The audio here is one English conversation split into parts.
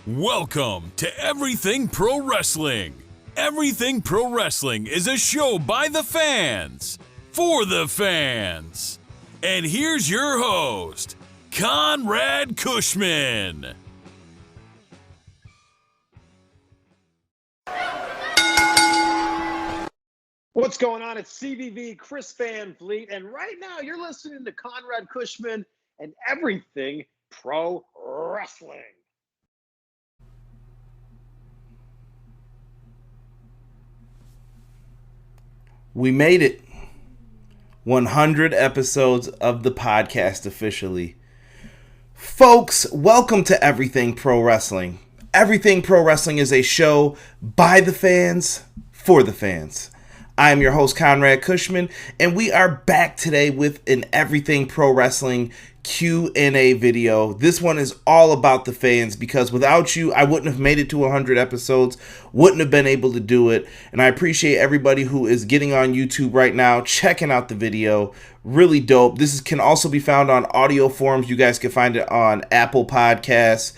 Welcome to Everything Pro Wrestling. Everything Pro Wrestling is a show by the fans, for the fans. And here's your host, Conrad Cushman. What's going on? It's CVV, Chris Van Vliet, and right now you're listening to Conrad Cushman and Everything Pro Wrestling. We made it. 100 episodes of the podcast officially. Folks, welcome to Everything Pro Wrestling. Everything Pro Wrestling is a show by the fans, for the fans. I am your host, Conrad Cushman, and we are back today with an Everything Pro Wrestling Q&A video. This one is all about the fans because without you, I wouldn't have made it to 100 episodes, wouldn't have been able to do it, and I appreciate everybody who is getting on YouTube right now, checking out the video. Really dope. This can also be found on audio forms. You guys can find it on Apple Podcasts,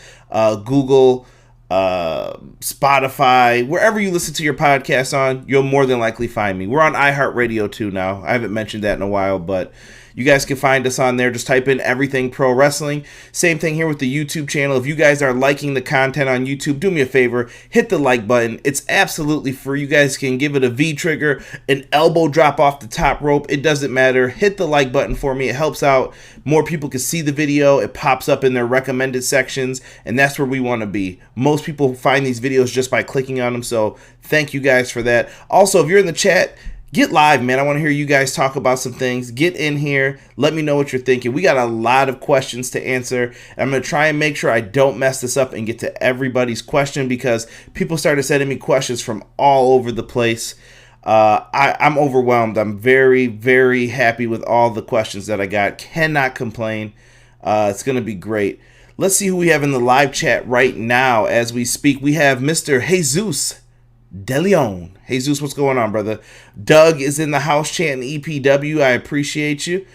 Google, Spotify, wherever you listen to your podcast on, you'll more than likely find me. We're on iHeartRadio too now. I haven't mentioned that in a while, but you guys can find us on there. Just type in Everything Pro Wrestling. Same thing here with the YouTube channel. If you guys are liking the content on YouTube, do me a favor, hit the like button. It's absolutely free. You guys can give it a V trigger, an elbow drop off the top rope. It doesn't matter. Hit the like button for me. It helps out. More people can see the video. It pops up in their recommended sections, and that's where we want to be. Most people find these videos just by clicking on them, so thank you guys for that. Also, if you're in the chat, get live, man. I want to hear you guys talk about some things. Get in here. Let me know what you're thinking. We got a lot of questions to answer. I'm going to try and make sure I don't mess this up and get to everybody's question because people started sending me questions from all over the place. I'm overwhelmed. I'm very, very happy with all the questions that I got. Cannot complain. It's going to be great. Let's see who we have in the live chat right now as we speak. We have Mr. Jesus DeLeon. Jesus, what's going on, brother? Doug is in the house chanting EPW. I appreciate you.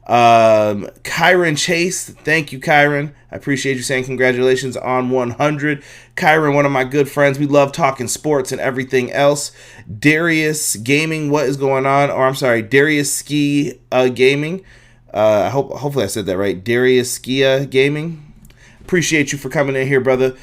Kyron Chase, thank you, Kyron. I appreciate you saying congratulations on 100. Kyron, one of my good friends. We love talking sports and everything else. Darius Gaming, what is going on? Or I'm sorry, Darius Ski Gaming. Hopefully I said that right. Darius Skia Gaming. Appreciate you for coming in here, brother.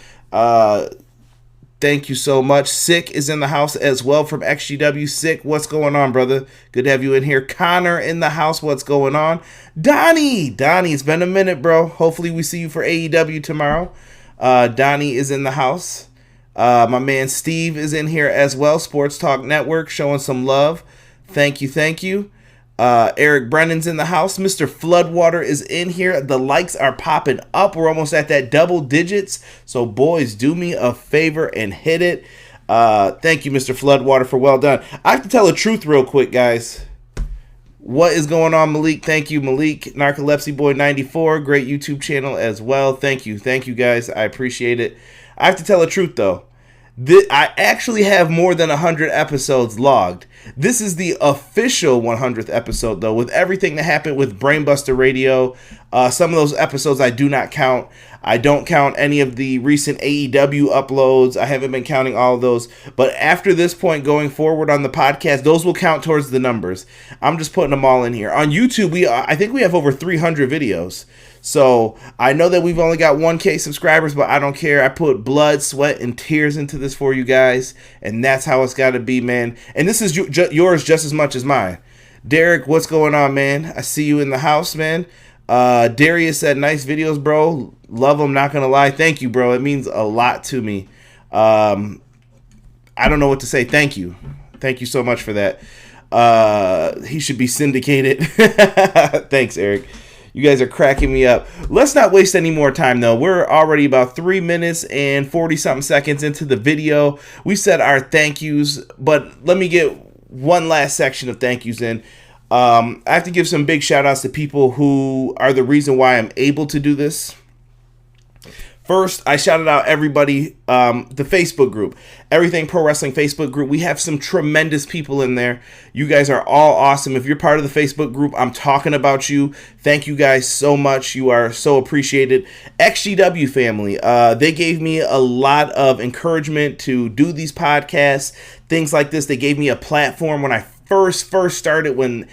Thank you so much. Sick is in the house as well from XGW. Sick, what's going on, brother? Good to have you in here. Connor in the house, what's going on? Donnie, it's been a minute, bro. Hopefully we see you for AEW tomorrow. Donnie is in the house. My man Steve is in here as well. Sports Talk Network showing some love. Thank you. Eric Brennan's in the house. Mr. Floodwater is in here. The likes are popping up. We're almost at that double digits. So, boys, do me a favor and hit it. Thank you, Mr. Floodwater, for well done. I have to tell the truth real quick, guys. What is going on, Malik? Thank you, Malik. Narcolepsy Boy 94. Great YouTube channel as well. Thank you, guys. I appreciate it. I have to tell the truth, though. I actually have more than 100 episodes logged. This is the official 100th episode, though, with everything that happened with Brainbuster Radio. Some of those episodes I do not count. I don't count any of the recent AEW uploads. I haven't been counting all of those. But after this point going forward on the podcast, those will count towards the numbers. I'm just putting them all in here. On YouTube, I think we have over 300 videos. So I know that we've only got 1K subscribers, but I don't care. I put blood, sweat, and tears into this for you guys, and that's how it's got to be, man. And this is yours just as much as mine. Derek, what's going on, man? I see you in the house, man. Darius said, nice videos, bro. Love them, not going to lie. Thank you, bro. It means a lot to me. I don't know what to say. Thank you. Thank you so much for that. He should be syndicated. Thanks, Eric. You guys are cracking me up. Let's not waste any more time, though. We're already about 3 minutes and 40-something seconds into the video. We said our thank yous, but let me get one last section of thank yous in. I have to give some big shout-outs to people who are the reason why I'm able to do this. First, I shouted out everybody, the Facebook group, Everything Pro Wrestling Facebook group. We have some tremendous people in there. You guys are all awesome. If you're part of the Facebook group, I'm talking about you. Thank you guys so much. You are so appreciated. XGW family, they gave me a lot of encouragement to do these podcasts, things like this. They gave me a platform when I first started, when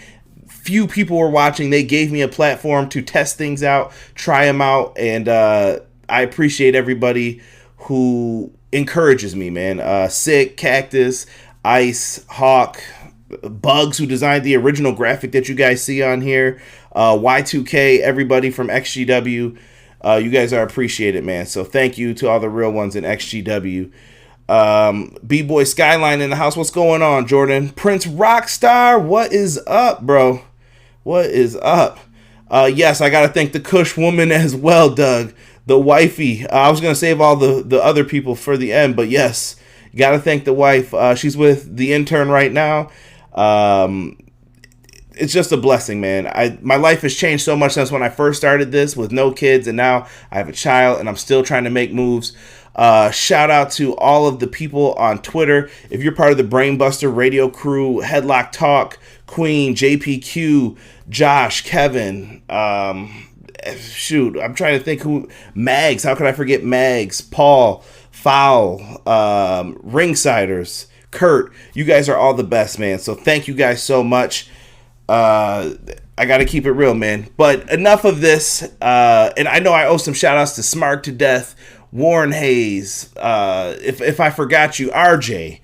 few people were watching. They gave me a platform to test things out, try them out, and I appreciate everybody who encourages me, man. Sick, Cactus, Ice, Hawk, Bugs, who designed the original graphic that you guys see on here, Y2K, everybody from XGW. You guys are appreciated, man. So thank you to all the real ones in XGW. B-Boy Skyline in the house. What's going on, Jordan? Prince Rockstar, what is up, bro? What is up? Yes, I got to thank the Kush woman as well, Doug. The wifey. I was going to save all the other people for the end, but yes, you got to thank the wife. She's with the intern right now. It's just a blessing, man. My life has changed so much since when I first started this with no kids, and now I have a child, and I'm still trying to make moves. Shout out to all of the people on Twitter. If you're part of the Brainbuster Radio crew, Headlock Talk, Queen, JPQ, Josh, Kevin, shoot, I'm trying to think who. Mags, how could I forget Mags? Paul, Foul, Ringsiders, Kurt. You guys are all the best, man. So thank you guys so much. I got to keep it real, man. But enough of this. And I know I owe some shout outs to Smart to Death, Warren Hayes. If I forgot you, RJ.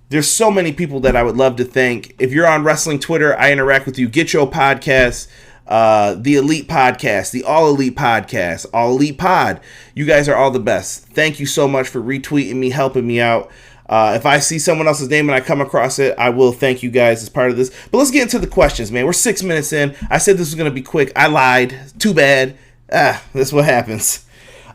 There's so many people that I would love to thank. If you're on wrestling Twitter, I interact with you. Get Your Podcast. The Elite Podcast, the All Elite Podcast, All Elite Pod. You guys are all the best. Thank you so much for retweeting me, helping me out. If I see someone else's name and I come across it, I will thank you guys as part of this. But let's get into the questions, man. We're 6 minutes in. I said this was going to be quick. I lied. Too bad. That's what happens.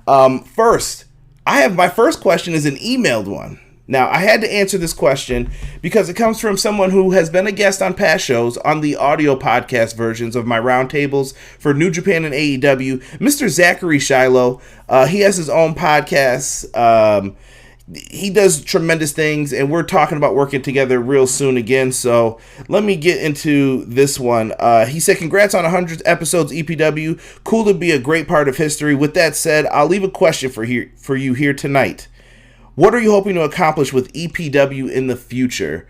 First, my first question is an emailed one. Now, I had to answer this question because it comes from someone who has been a guest on past shows on the audio podcast versions of my roundtables for New Japan and AEW, Mr. Zachary Shiloh. He has his own podcast. He does tremendous things, and we're talking about working together real soon again. So let me get into this one. He said, congrats on 100 episodes, EPW. Cool to be a great part of history. With that said, I'll leave a question for you here tonight. What are you hoping to accomplish with EPW in the future?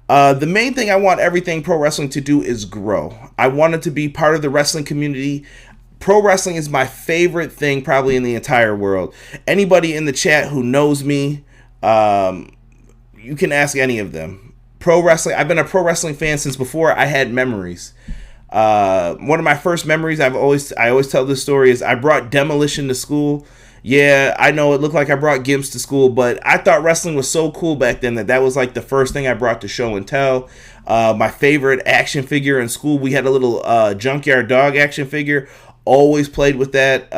The main thing I want Everything Pro Wrestling to do is grow. I want it to be part of the wrestling community. Pro wrestling is my favorite thing probably in the entire world. Anybody in the chat who knows me, you can ask any of them. Pro wrestling, I've been a pro wrestling fan since before I had memories. One of my first memories, I always tell this story, is I brought Demolition to school. Yeah, I know it looked like I brought Gimps to school, but I thought wrestling was so cool back then that was like the first thing I brought to show and tell. My favorite action figure in school, we had a little Junkyard Dog action figure. Always played with that.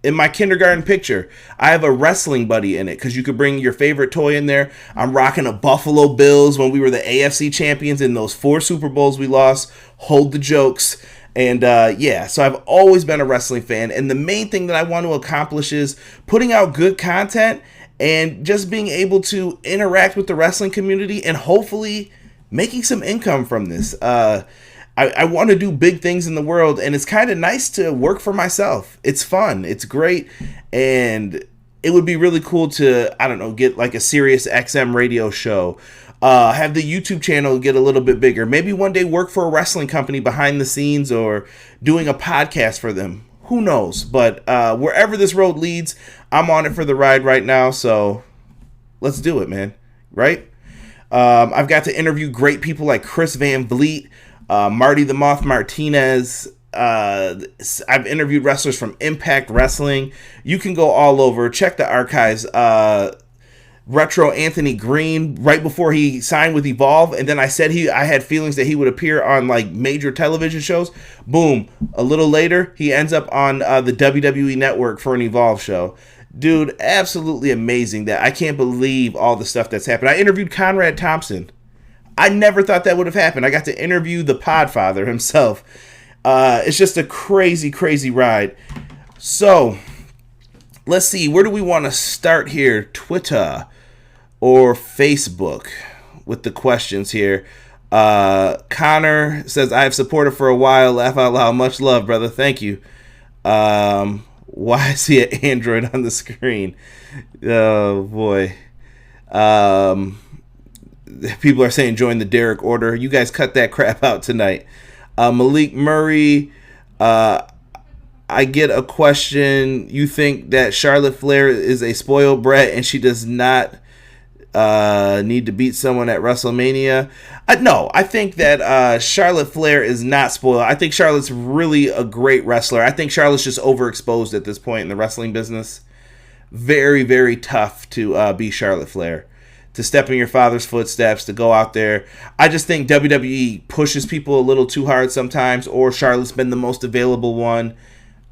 In my kindergarten picture, I have a wrestling buddy in it because you could bring your favorite toy in there. I'm rocking a Buffalo Bills when we were the AFC champions in those 4 Super Bowls we lost. Hold the jokes. And so I've always been a wrestling fan. And the main thing that I want to accomplish is putting out good content and just being able to interact with the wrestling community and hopefully making some income from this. I want to do big things in the world, and it's kind of nice to work for myself. It's fun. It's great. And it would be really cool to, I don't know, get like a Sirius XM radio show. Have the YouTube channel get a little bit bigger. Maybe one day work for a wrestling company behind the scenes or doing a podcast for them. Who knows? But wherever this road leads, I'm on it for the ride right now. So let's do it, man. Right? I've got to interview great people like Chris Van Vliet, Marty the Moth Martinez. I've interviewed wrestlers from Impact Wrestling. You can go all over. Check the archives. Retro Anthony Green, right before he signed with Evolve, and then I said I had feelings that he would appear on like major television shows. Boom, a little later he ends up on the WWE Network for an Evolve show. Dude, absolutely amazing. That I can't believe all the stuff that's happened. I interviewed Conrad Thompson. I never thought that would have happened. I got to interview the Podfather himself. It's just a crazy ride. So Let's see, where do we want to start here? Twitter or Facebook with the questions here. Connor says, I have supported for a while. Laugh out loud. Much love, brother. Thank you. Why is he an Android on the screen? Oh, boy. People are saying join the Derek order. You guys cut that crap out tonight. Malik Murray, I get a question. You think that Charlotte Flair is a spoiled brat and she does not need to beat someone at WrestleMania? No, I think that Charlotte Flair is not spoiled. I think Charlotte's really a great wrestler. I think Charlotte's just overexposed at this point in the wrestling business. Very, very tough to be Charlotte Flair. To step in your father's footsteps, to go out there. I just think WWE pushes people a little too hard sometimes, or Charlotte's been the most available one.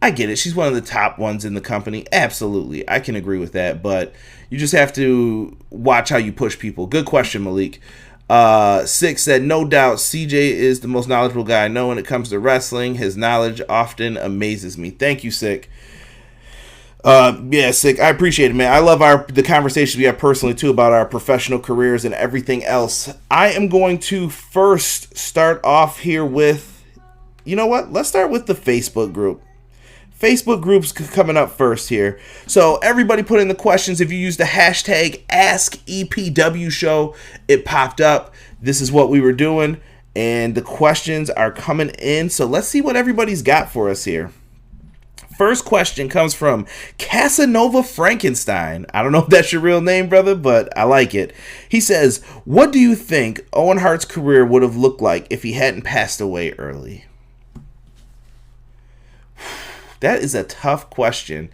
I get it. She's one of the top ones in the company. Absolutely. I can agree with that. But you just have to watch how you push people. Good question, Malik. Six said, no doubt CJ is the most knowledgeable guy I know when it comes to wrestling. His knowledge often amazes me. Thank you, Sick. Yeah, Sick. I appreciate it, man. I love the conversations we have personally, too, about our professional careers and everything else. I am going to first start off here with, you know what? Let's start with the Facebook group. Facebook group's coming up first here. So everybody put in the questions. If you use the hashtag AskEPWShow, it popped up. This is what we were doing, and the questions are coming in. So let's see what everybody's got for us here. First question comes from Casanova Frankenstein. I don't know if that's your real name, brother, but I like it. He says, what do you think Owen Hart's career would have looked like if he hadn't passed away early? That is a tough question.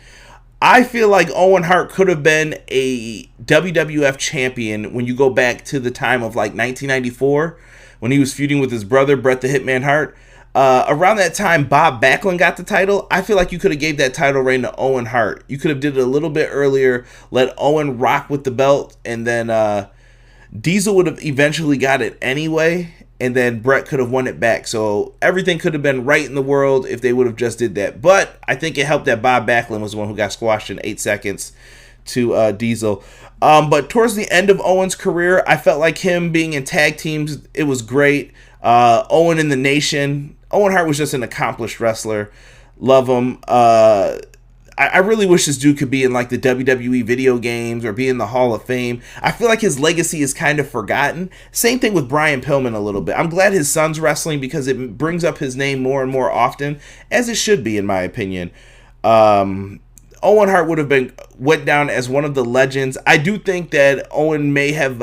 I feel like Owen Hart could have been a WWF champion when you go back to the time of like 1994 when he was feuding with his brother, Bret the Hitman Hart. Around that time, Bob Backlund got the title. I feel like you could have gave that title reign to Owen Hart. You could have did it a little bit earlier, let Owen rock with the belt, and then Diesel would have eventually got it anyway, and then Bret could have won it back. So everything could have been right in the world if they would have just did that. But I think it helped that Bob Backlund was the one who got squashed in 8 seconds to Diesel. But towards the end of Owen's career, I felt like him being in tag teams, it was great. Owen in the Nation. Owen Hart was just an accomplished wrestler. Love him. I really wish this dude could be in like the WWE video games or be in the Hall of Fame. I feel like his legacy is kind of forgotten. Same thing with Brian Pillman a little bit. I'm glad his son's wrestling because it brings up his name more and more often, as it should be in my opinion. Owen Hart went down as one of the legends. I do think that Owen may have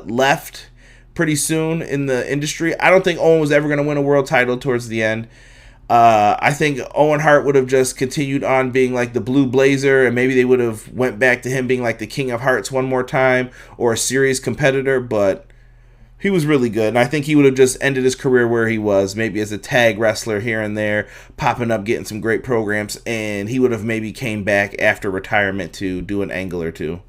left pretty soon in the industry. I don't think Owen was ever going to win a world title towards the end. I think Owen Hart would have just continued on being like the Blue Blazer, and maybe they would have went back to him being like the King of Hearts one more time or a serious competitor, but he was really good. And I think he would have just ended his career where he was, maybe as a tag wrestler here and there, popping up, getting some great programs, and he would have maybe came back after retirement to do an angle or two.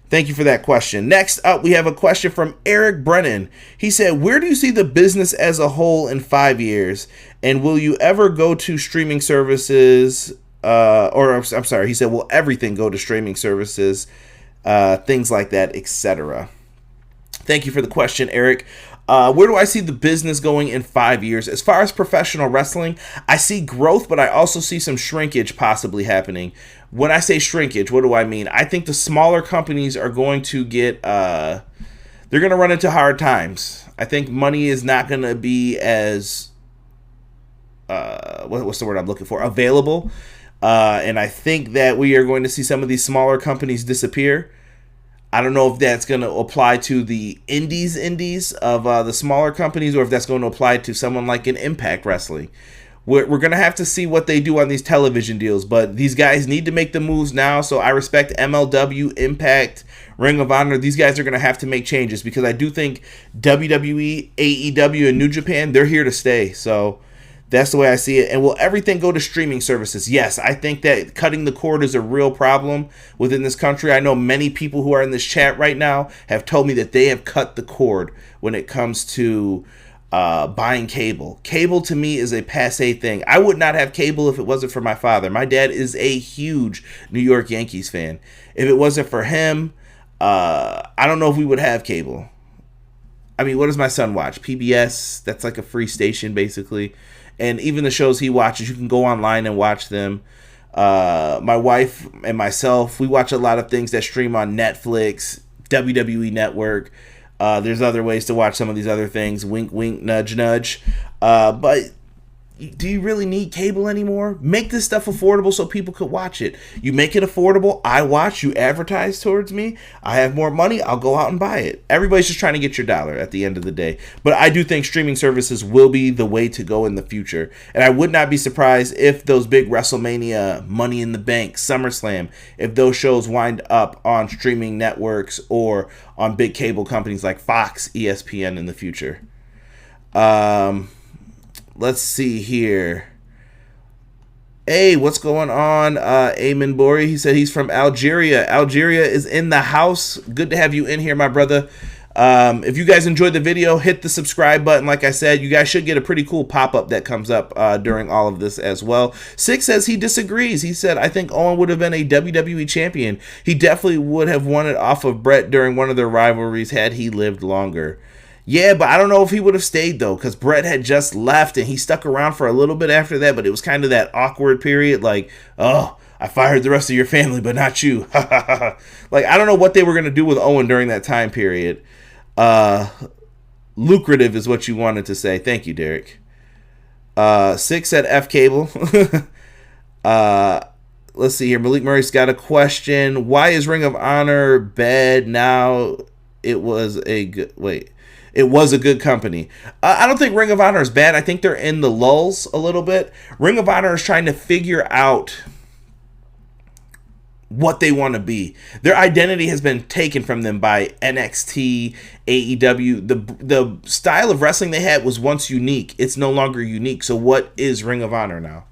Thank you for that question. Next up, we have a question from Eric Brennan. He said, where do you see the business as a whole in 5 years? And will you ever go to streaming services? I'm sorry, he said, will everything go to streaming services? Things like that, etc. Thank you for the question, Eric. Where do I see the business going in 5 years? As far as professional wrestling, I see growth, but I also see some shrinkage possibly happening. When I say shrinkage, what do I mean? I think the smaller companies are going to get, they're going to run into hard times. I think money is not going to be as, what's the word I'm looking for? Available. And I think that we are going to see some of these smaller companies disappear. I don't know if that's going to apply to the indies of the smaller companies, or if that's going to apply to someone like an Impact Wrestling. We're going to have to see what they do on these television deals, but these guys need to make the moves now, so I respect MLW, Impact, Ring of Honor. These guys are going to have to make changes because I do think WWE, AEW, and New Japan, they're here to stay, so that's the way I see it. And will everything go to streaming services? Yes, I think that cutting the cord is a real problem within this country. I know many people who are in this chat right now have told me that they have cut the cord when it comes to buying cable. Cable to me is a passe thing. I would not have cable if it wasn't for my father. My dad is a huge New York Yankees fan. If it wasn't for him, I don't know if we would have cable. I mean, what does my son watch? PBS, that's like a free station basically. And even the shows he watches, you can go online and watch them. My wife and myself, we watch a lot of things that stream on Netflix, WWE Network. There's other ways to watch some of these other things. Wink, wink, nudge, nudge. But do you really need cable anymore? Make this stuff affordable so people could watch it. You make it affordable, I watch, you advertise towards me, I have more money, I'll go out and buy it. Everybody's just trying to get your dollar at the end of the day. But I do think streaming services will be the way to go in the future. And I would not be surprised if those big WrestleMania, Money in the Bank, SummerSlam, if those shows wind up on streaming networks or on big cable companies like Fox, ESPN in the future. Let's see here. Hey, what's going on? Ayman Bori, he said he's from Algeria. Algeria is in the house. Good to have you in here, my brother. If you guys enjoyed the video, hit the subscribe button. Like I said, you guys should get a pretty cool pop-up that comes up during all of this as well. Six says he disagrees. He said, I think Owen would have been a WWE champion. He definitely would have won it off of Brett during one of their rivalries had he lived longer. Yeah, but I don't know if he would have stayed, though, because Brett had just left, and he stuck around for a little bit after that, but it was kind of that awkward period, like, oh, I fired the rest of your family, but not you. Like, I don't know what they were going to do with Owen during that time period. Lucrative is what you wanted to say. Thank you, Derek. Six said F cable. Let's see here. Malik Murray's got a question. Why is Ring of Honor bad now? It was a good... Wait. It was a good company. I don't think Ring of Honor is bad. I think they're in the lulls a little bit. Ring of Honor is trying to figure out what they want to be. Their identity has been taken from them by NXT, AEW. The style of wrestling they had was once unique. It's no longer unique. So what is Ring of Honor now?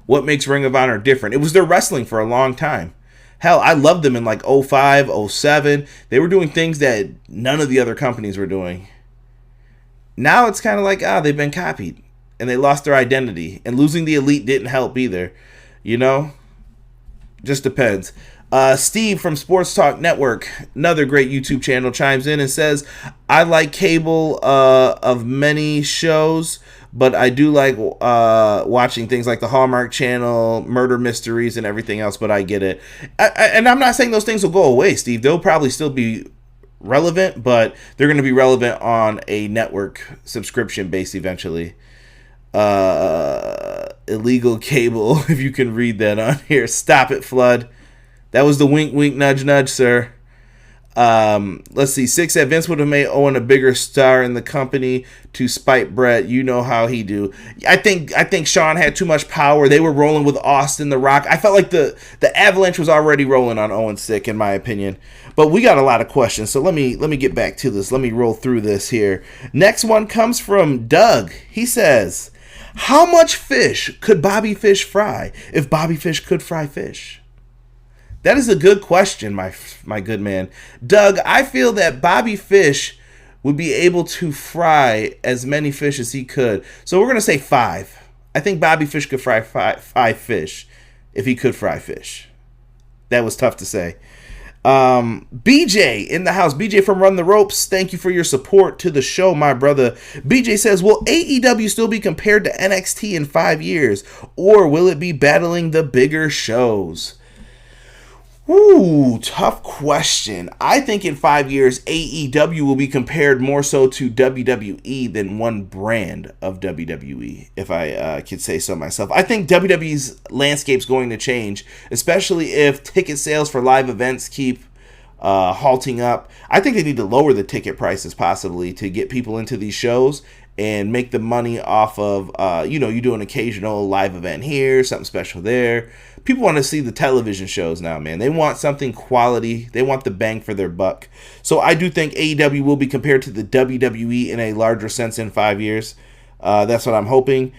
What makes Ring of Honor different? It was their wrestling for a long time. Hell, I loved them in like 05, 07. They were doing things that none of the other companies were doing. Now it's kind of like, they've been copied. And they lost their identity. And losing the Elite didn't help either. You know? Just depends. Steve from Sports Talk Network, another great YouTube channel, chimes in and says, I like cable of many shows, but I do like watching things like the Hallmark Channel, murder mysteries, and everything else, but I get it. And I'm not saying those things will go away, Steve. They'll probably still be relevant, but they're going to be relevant on a network subscription base eventually. Illegal cable, if you can read that on here. Stop it, Flood. That was the wink, wink, nudge, nudge, sir. Let's see. Six said Vince would have made Owen a bigger star in the company to spite Brett. You know how he do. I think Shawn had too much power. They were rolling with Austin, The Rock. I felt like the avalanche was already rolling on Owen Sick, in my opinion. But we got a lot of questions, so let me get back to this. Let me roll through this here. Next one comes from Doug. He says, how much fish could Bobby Fish fry if Bobby Fish could fry fish? That is a good question, my good man. Doug, I feel that Bobby Fish would be able to fry as many fish as he could. So we're going to say 5. I think Bobby Fish could fry 5 fish if he could fry fish. That was tough to say. BJ in the house. BJ from Run the Ropes. Thank you for your support to the show, my brother. BJ says, will AEW still be compared to NXT in 5 years? Or will it be battling the bigger shows? Ooh, tough question. I think in 5 years, AEW will be compared more so to WWE than one brand of WWE, if I could say so myself. I think WWE's landscape's going to change, especially if ticket sales for live events keep halting up. I think they need to lower the ticket prices possibly to get people into these shows and make the money off of, you do an occasional live event here, something special there. People want to see the television shows now, man. They want something quality. They want the bang for their buck. So I do think AEW will be compared to the WWE in a larger sense in 5 years. That's what I'm hoping.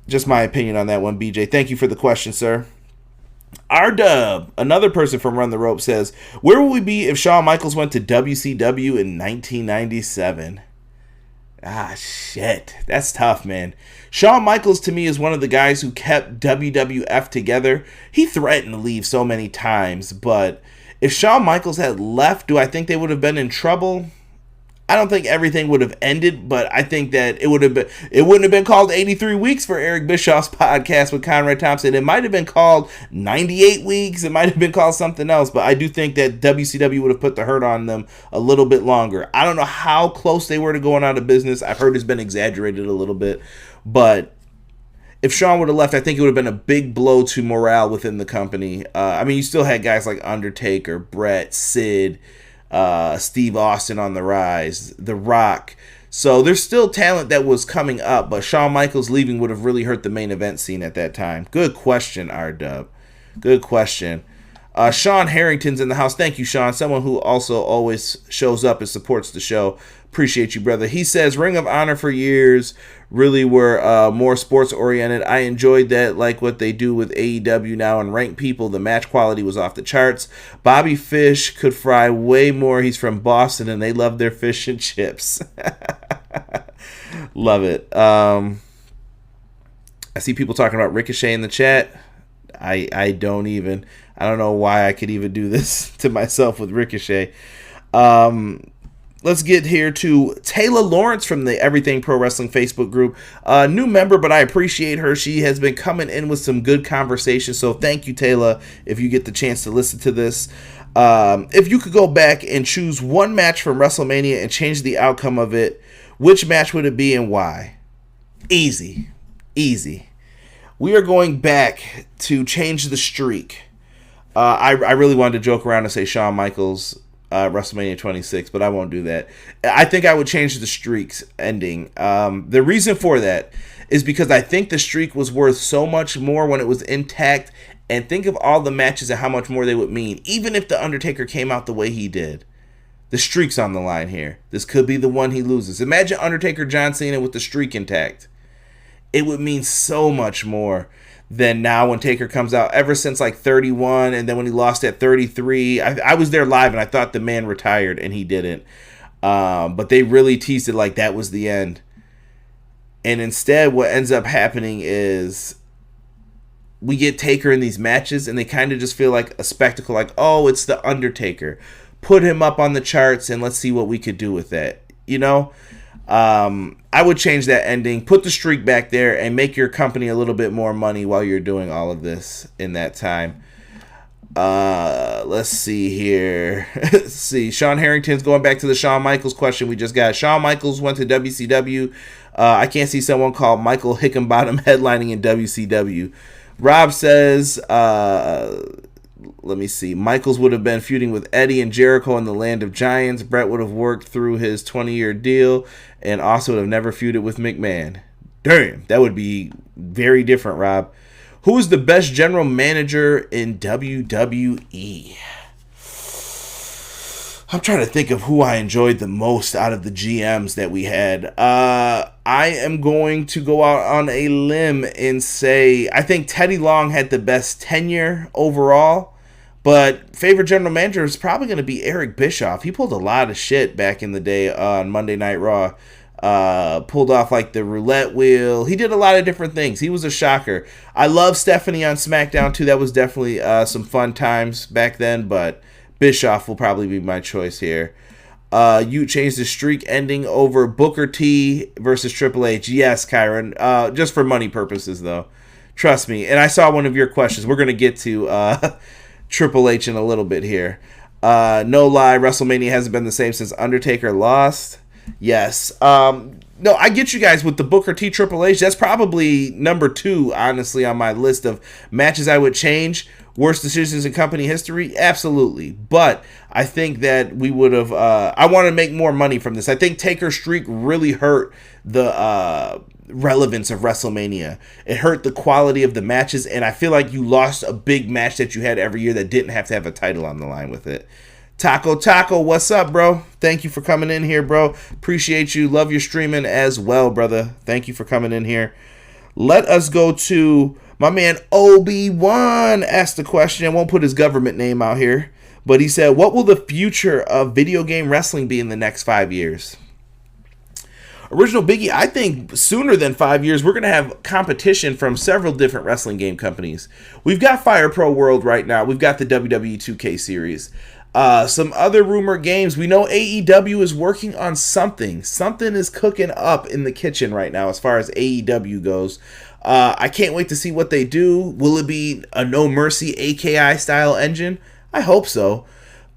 Just my opinion on that one, BJ. Thank you for the question, sir. R-Dub, another person from Run the Rope, says, where would we be if Shawn Michaels went to WCW in 1997? Shit. That's tough, man. Shawn Michaels, to me, is one of the guys who kept WWF together. He threatened to leave so many times, but if Shawn Michaels had left, do I think they would have been in trouble? I don't think everything would have ended, but I think that it wouldn't have been called 83 Weeks for Eric Bischoff's podcast with Conrad Thompson. It might have been called 98 Weeks. It might have been called something else, but I do think that WCW would have put the hurt on them a little bit longer. I don't know how close they were to going out of business. I've heard it's been exaggerated a little bit, but if Shawn would have left, I think it would have been a big blow to morale within the company. You still had guys like Undertaker, Brett, Sid, Steve Austin on the rise, The Rock. So there's still talent that was coming up, but Shawn Michaels leaving would have really hurt the main event scene at that time. Good question, R-Dub. Good question. Sean Harrington's in the house. Thank you, Sean. Someone who also always shows up and supports the show. Appreciate you, brother. He says Ring of Honor for years really were more sports oriented. I enjoyed that, like what they do with AEW now and rank people. The match quality was off the charts. Bobby Fish could fry way more. He's from Boston and they love their fish and chips. Love it. I see people talking about Ricochet in the chat. I don't know why I could even do this to myself with Ricochet. Let's get here to Taylor Lawrence from the Everything Pro Wrestling Facebook group. New member, but I appreciate her. She has been coming in with some good conversation. So thank you, Taylor, if you get the chance to listen to this. If you could go back and choose one match from WrestleMania and change the outcome of it, which match would it be and why? Easy. We are going back to change the streak. I really wanted to joke around and say Shawn Michaels WrestleMania 26, but I won't do that. I think I would change the streak's ending. The reason for that is because I think the streak was worth so much more when it was intact, and think of all the matches and how much more they would mean. Even if The Undertaker came out the way he did, the streak's on the line here. This could be the one he loses. Imagine Undertaker John Cena with the streak intact. It would mean so much more than now when Taker comes out, ever since like 31, and then when he lost at 33. I was there live and I thought the man retired and he didn't. But they really teased it like that was the end. And instead what ends up happening is we get Taker in these matches and they kind of just feel like a spectacle, like, oh, it's the Undertaker. Put him up on the charts and let's see what we could do with that, you know? I would change that ending, put the streak back there, and make your company a little bit more money while you're doing all of this in that time. Let's see here. Let's see. Sean Harrington's going back to the Shawn Michaels question we just got. Shawn Michaels went to WCW. I can't see someone called Michael Hickenbottom headlining in WCW. Rob says, let me see. Michaels would have been feuding with Eddie and Jericho in the Land of Giants. Brett would have worked through his 20-year deal and also would have never feuded with McMahon. Damn, that would be very different, Rob. Who is the best general manager in WWE? I'm trying to think of who I enjoyed the most out of the GMs that we had. I am going to go out on a limb and say I think Teddy Long had the best tenure overall. But favorite general manager is probably going to be Eric Bischoff. He pulled a lot of shit back in the day on Monday Night Raw. Pulled off like the roulette wheel. He did a lot of different things. He was a shocker. I love Stephanie on SmackDown too. That was definitely some fun times back then. But Bischoff will probably be my choice here. You changed the streak ending over Booker T versus Triple H. Yes, Kyron. Just for money purposes though. Trust me. And I saw one of your questions. We're going to get to Triple H in a little bit here. No lie, WrestleMania hasn't been the same since Undertaker lost. Yes. No, I get you guys with the Booker T Triple H. That's probably number 2, honestly, on my list of matches I would change. Worst decisions in company history? Absolutely. But I think that we would have... I want to make more money from this. I think Taker's streak really hurt the relevance of WrestleMania. It hurt the quality of the matches, and I feel like you lost a big match that you had every year that didn't have to have a title on the line with it. Taco, what's up, bro? Thank you for coming in here, bro. Appreciate you. Love your streaming as well, brother. Thank you for coming in here. Let us go to my man Obi-Wan asked the question. I won't put his government name out here, but he said, what will the future of video game wrestling be in the next 5 years? Original Biggie, I think sooner than 5 years, we're going to have competition from several different wrestling game companies. We've got Fire Pro World right now. We've got the WWE 2K series. Some other rumored games. We know AEW is working on something. Something is cooking up in the kitchen right now as far as AEW goes. I can't wait to see what they do. Will it be a No Mercy AKI style engine? I hope so.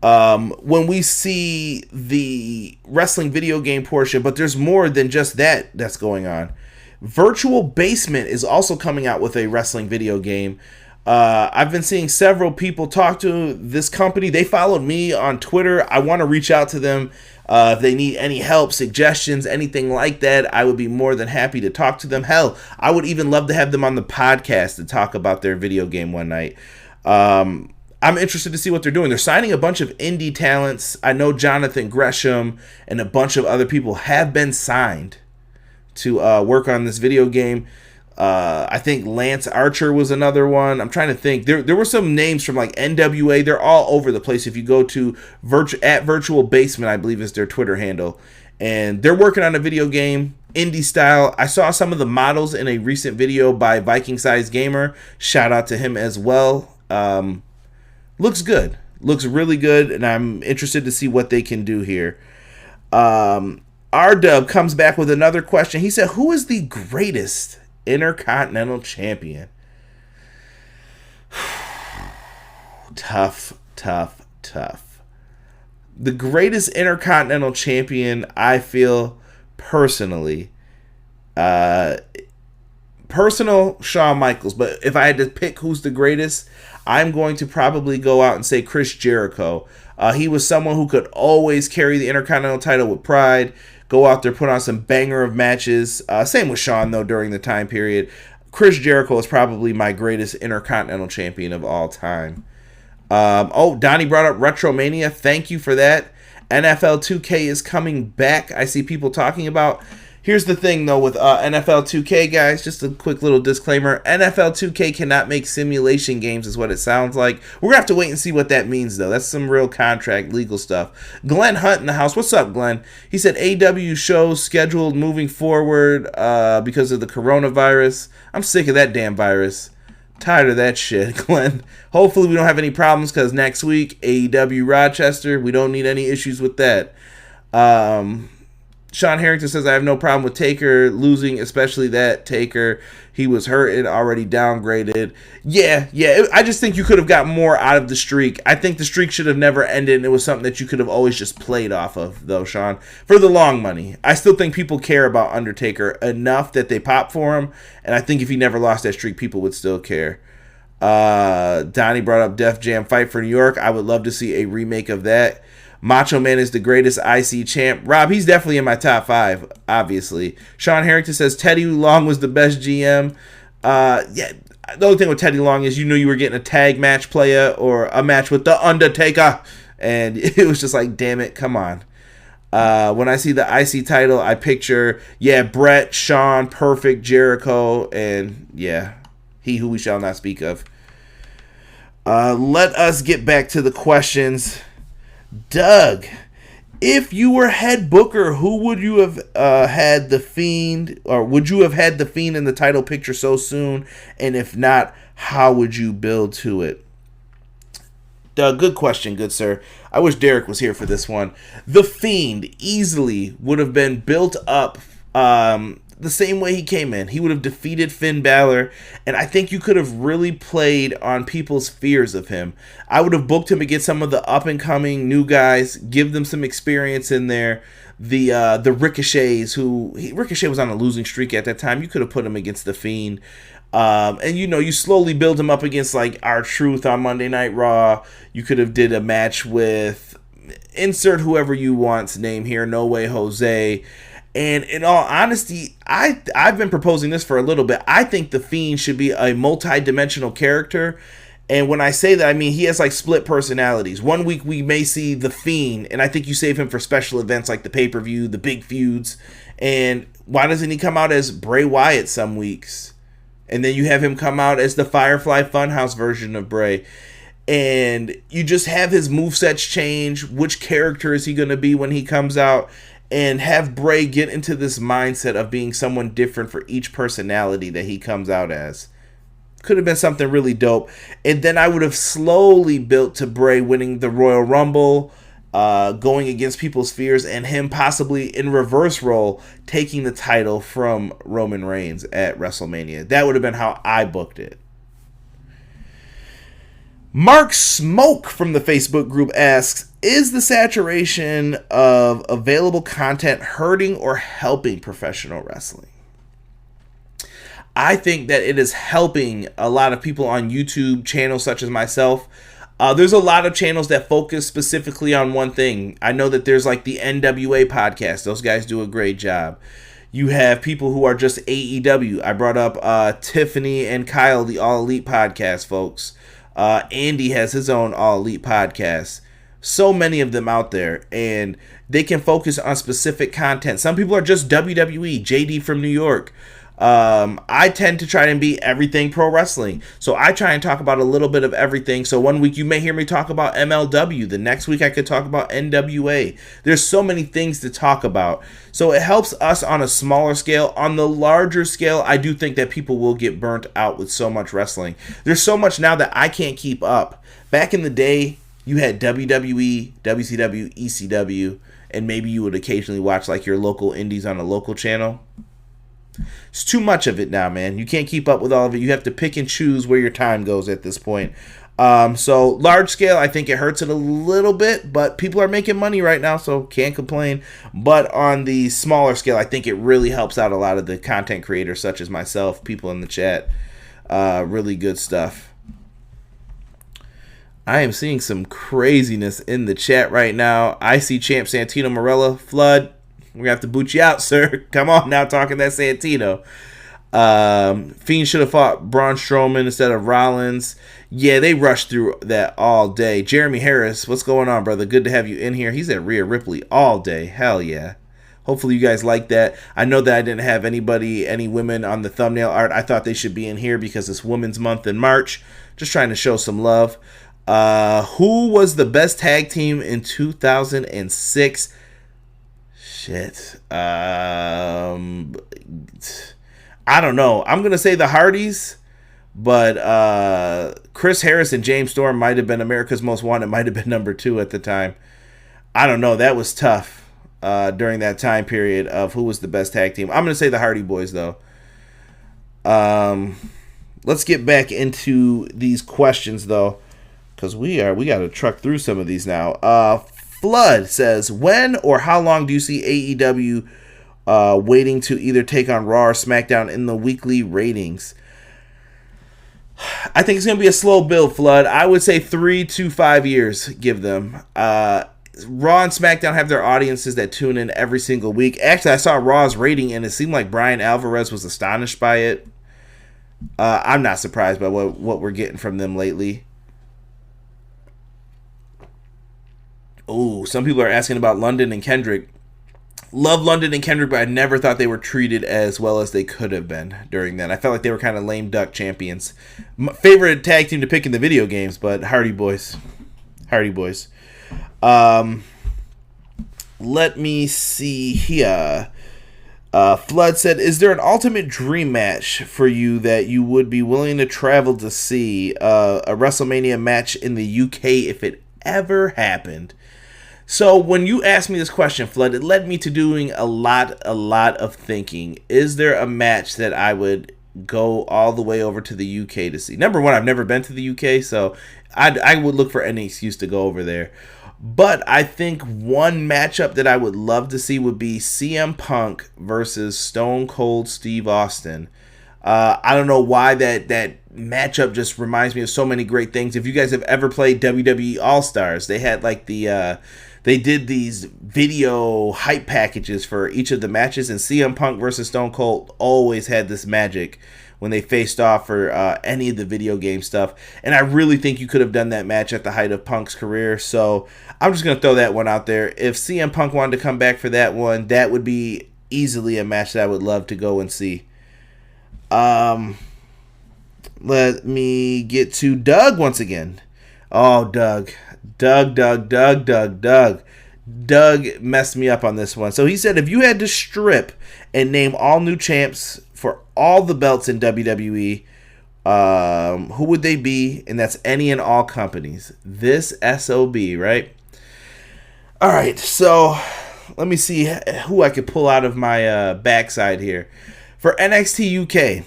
When we see the wrestling video game portion, but there's more than just that's going on. Virtual Basement is also coming out with a wrestling video game. I've been seeing several people talk to this company. They followed me on Twitter. I want to reach out to them. If they need any help, suggestions, anything like that, I would be more than happy to talk to them. Hell, I would even love to have them on the podcast to talk about their video game one night. I'm interested to see what they're doing. They're signing a bunch of indie talents. I know Jonathan Gresham and a bunch of other people have been signed to work on this video game. I think Lance Archer was another one. I'm trying to think. There were some names from like NWA. They're all over the place. If you go to Virtual Basement, I believe is their Twitter handle. And they're working on a video game, indie style. I saw some of the models in a recent video by Viking Size Gamer. Shout out to him as well. Looks good. Looks really good, and I'm interested to see what they can do here. R-Dub comes back with another question. He said, who is the greatest Intercontinental Champion? Tough. The greatest Intercontinental Champion, I feel personally, Shawn Michaels, but if I had to pick who's the greatest, I'm going to probably go out and say Chris Jericho. He was someone who could always carry the Intercontinental title with pride, go out there, put on some banger of matches. Same with Shawn, though, during the time period. Chris Jericho is probably my greatest Intercontinental Champion of all time. Donnie brought up Retromania. Thank you for that. NFL 2K is coming back. I see people talking about. Here's the thing, though, with NFL 2K, guys. Just a quick little disclaimer. NFL 2K cannot make simulation games, is what it sounds like. We're going to have to wait and see what that means, though. That's some real contract legal stuff. Glenn Hunt in the house. What's up, Glenn? He said AW shows scheduled moving forward because of the coronavirus. I'm sick of that damn virus. Tired of that shit, Glenn. Hopefully we don't have any problems because next week, AEW Rochester, we don't need any issues with that. Sean Harrington says, I have no problem with Taker losing, especially that Taker. He was hurt and already downgraded. Yeah. I just think you could have got more out of the streak. I think the streak should have never ended, and it was something that you could have always just played off of, though, Sean. For the long money. I still think people care about Undertaker enough that they pop for him, and I think if he never lost that streak, people would still care. Donnie brought up Def Jam Fight for New York. I would love to see a remake of that. Macho Man is the greatest IC champ. Rob, he's definitely in my top 5, obviously. Sean Harrington says Teddy Long was the best GM. The only thing with Teddy Long is you knew you were getting a tag match player or a match with The Undertaker. And it was just like, damn it, come on. When I see the IC title, I picture, Brett, Sean, Perfect, Jericho, and he who we shall not speak of. Let us get back to the questions. Doug, if you were head booker, who would you have had the Fiend, or would you have had the Fiend in the title picture so soon? And if not, how would you build to it? Doug, good question, good sir. I wish Derek was here for this one. The Fiend easily would have been built up the same way he came in. He would have defeated Finn Balor, and I think you could have really played on people's fears of him. I would have booked him against some of the up-and-coming new guys, give them some experience in there. The Ricochets, Ricochet was on a losing streak at that time. You could have put him against The Fiend. And you slowly build him up against like R-Truth on Monday Night Raw. You could have did a match with insert whoever you want's name here, No Way Jose. And in all honesty, I've been proposing this for a little bit. I think The Fiend should be a multi-dimensional character. And when I say that, I mean he has like split personalities. One week we may see The Fiend, and I think you save him for special events like the pay-per-view, the big feuds. And why doesn't he come out as Bray Wyatt some weeks? And then you have him come out as the Firefly Funhouse version of Bray. And you just have his movesets change. Which character is he going to be when he comes out? and have Bray get into this mindset of being someone different for each personality that he comes out as. Could have been something really dope. And then I would have slowly built to Bray winning the Royal Rumble, going against people's fears, and him possibly in reverse role taking the title from Roman Reigns at WrestleMania. That would have been how I booked it. Mark Smoke from the Facebook group asks, is the saturation of available content hurting or helping professional wrestling? I think that it is helping a lot of people on YouTube channels such as myself. There's a lot of channels that focus specifically on one thing. I know that there's like the NWA podcast. Those guys do a great job. You have people who are just AEW. I brought up Tiffany and Kyle, the All Elite podcast folks. Andy has his own All Elite podcast. So many of them out there, and they can focus on specific content. Some people are just WWE. JD from New York. I tend to try and be everything pro wrestling. So I try and talk about a little bit of everything. So one week you may hear me talk about MLW. The next week I could talk about NWA. There's so many things to talk about. So it helps us on a smaller scale. On the larger scale, I do think that people will get burnt out with so much wrestling. There's so much now that I can't keep up. Back in the day, you had WWE, WCW, ECW, and maybe you would occasionally watch like your local indies on a local channel. It's too much of it now, man. You can't keep up with all of it. You have to pick and choose where your time goes at this point. So large scale, I think it hurts it a little bit, but people are making money right now, so can't complain. But on the smaller scale, I think it really helps out a lot of the content creators such as myself, people in the chat. Really good stuff. I am seeing some craziness in the chat right now. I see Champ Santino Marella, Flood. We're going to have to boot you out, sir. Come on now, talking that Santino. Fiend should have fought Braun Strowman instead of Rollins. Yeah, they rushed through that all day. Jeremy Harris, what's going on, brother? Good to have you in here. He's at Rhea Ripley all day. Hell yeah. Hopefully you guys like that. I know that I didn't have any women on the thumbnail art. I thought they should be in here because it's Women's Month in March. Just trying to show some love. Who was the best tag team in 2006? Shit. I don't know. I'm going to say the Hardys, but Chris Harris and James Storm might have been America's Most Wanted, might have been number 2 at the time. I don't know. That was tough during that time period of who was the best tag team. I'm going to say the Hardy Boys, though. Let's get back into these questions, though, because we got to truck through some of these now. Flood says, when or how long do you see AEW waiting to either take on Raw or SmackDown in the weekly ratings? I think it's going to be a slow build, Flood. I would say 3 to 5 years, give them. Raw and SmackDown have their audiences that tune in every single week. Actually, I saw Raw's rating, and it seemed like Brian Alvarez was astonished by it. I'm not surprised by what we're getting from them lately. Oh, some people are asking about London and Kendrick. Love London and Kendrick, but I never thought they were treated as well as they could have been during that. I felt like they were kind of lame duck champions. My favorite tag team to pick in the video games, but Hardy Boys. Hardy Boys. Let me see here. Flood said, is there an ultimate dream match for you that you would be willing to travel to see? A WrestleMania match in the UK if it ever happened. So when you asked me this question, Flood, it led me to doing a lot of thinking. Is there a match that I would go all the way over to the UK to see? Number one, I've never been to the UK, so I would look for any excuse to go over there. But I think one matchup that I would love to see would be CM Punk versus Stone Cold Steve Austin. I don't know why that matchup just reminds me of so many great things. If you guys have ever played WWE All-Stars, they had like they did these video hype packages for each of the matches, and CM Punk versus Stone Cold always had this magic when they faced off for any of the video game stuff. And I really think you could have done that match at the height of Punk's career. So I'm just going to throw that one out there. If CM Punk wanted to come back for that one, that would be easily a match that I would love to go and see. Let me get to Doug once again. Oh, Doug. Doug messed me up on this one. So he said, if you had to strip and name all new champs for all the belts in WWE, who would they be? And that's any and all companies. This SOB, right? All right, so let me see who I could pull out of my backside here. For NXT UK,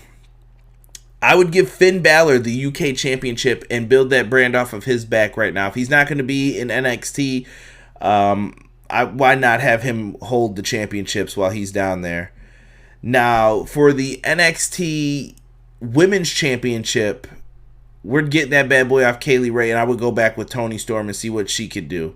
I would give Finn Balor the UK Championship and build that brand off of his back right now. If he's not going to be in NXT, why not have him hold the championships while he's down there? Now, for the NXT Women's Championship, we're getting that bad boy off Kaylee Ray, and I would go back with Toni Storm and see what she could do.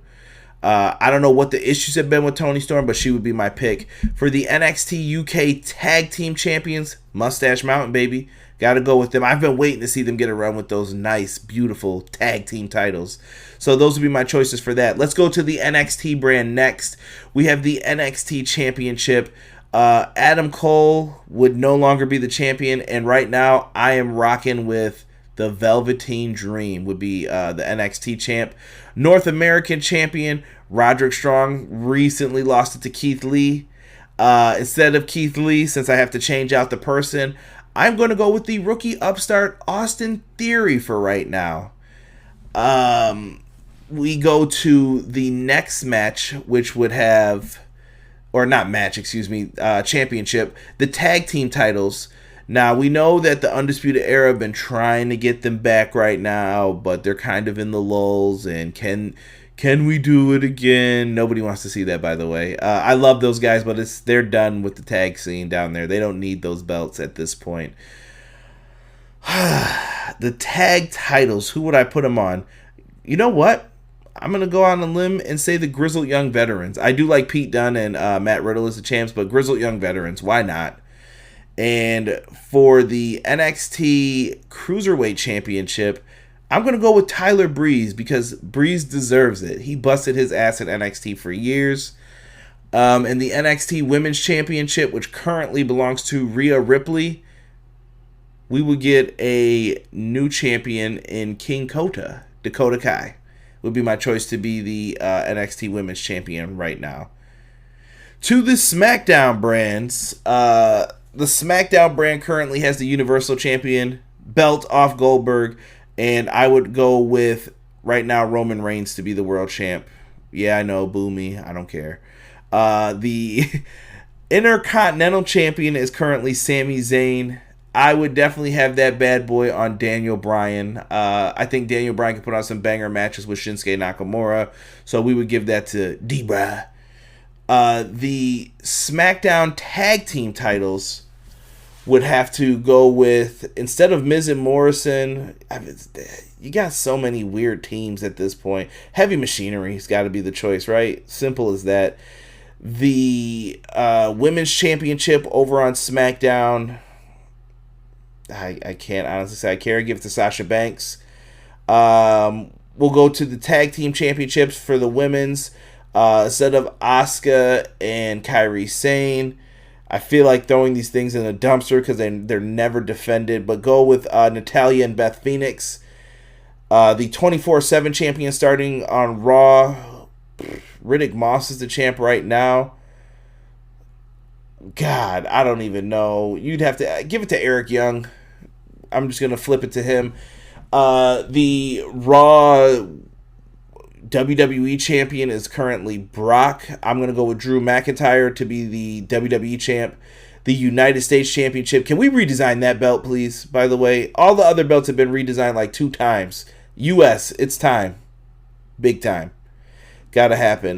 I don't know what the issues have been with Toni Storm, but she would be my pick. For the NXT UK Tag Team Champions, Mustache Mountain, baby. Got to go with them. I've been waiting to see them get a run with those nice, beautiful tag team titles. So those would be my choices for that. Let's go to the NXT brand next. We have the NXT Championship. Adam Cole would no longer be the champion, and right now I am rocking with the Velveteen Dream would be the NXT champ. North American champion, Roderick Strong, recently lost it to Keith Lee. Instead of Keith Lee, since I have to change out the person, I'm going to go with the rookie upstart Austin Theory for right now. We go to the next match, which would have, or not match, excuse me, championship, the tag team titles. Now, we know that the Undisputed Era have been trying to get them back right now, but they're kind of in the lulls, and can we do it again? Nobody wants to see that, by the way. I love those guys, but they're done with the tag scene down there. They don't need those belts at this point. The tag titles, who would I put them on? You know what? I'm going to go on a limb and say the Grizzled Young Veterans. I do like Pete Dunne and Matt Riddle as the champs, but Grizzled Young Veterans, why not? And for the NXT Cruiserweight Championship, I'm going to go with Tyler Breeze because Breeze deserves it. He busted his ass at NXT for years. And the NXT Women's Championship, which currently belongs to Rhea Ripley, we would get a new champion in King Kota. Dakota Kai would be my choice to be the NXT Women's Champion right now. To the SmackDown brands, the SmackDown brand currently has the Universal Champion belt off Goldberg, and I would go with, right now, Roman Reigns to be the world champ. Yeah, I know, boo me, I don't care. The Intercontinental Champion is currently Sami Zayn. I would definitely have that bad boy on Daniel Bryan. I think Daniel Bryan can put on some banger matches with Shinsuke Nakamura, so we would give that to D-Bra. The SmackDown Tag Team titles would have to go with, instead of Miz and Morrison, you got so many weird teams at this point. Heavy Machinery's got to be the choice, right? Simple as that. The Women's Championship over on SmackDown, I can't honestly say I care. Give it to Sasha Banks. We'll go to the Tag Team Championships for the women's. Instead of Asuka and Kairi Sane, I feel like throwing these things in a dumpster because they're never defended. But go with Natalya and Beth Phoenix. The 24/7 champion starting on Raw. Riddick Moss is the champ right now. God, I don't even know. You'd have to give it to Eric Young. I'm just going to flip it to him. The Raw WWE champion is currently Brock. I'm going to go with Drew McIntyre to be the WWE champ. The United States Championship. Can we redesign that belt, please? By the way, all the other belts have been redesigned like 2 times. US, it's time. Big time. Gotta happen.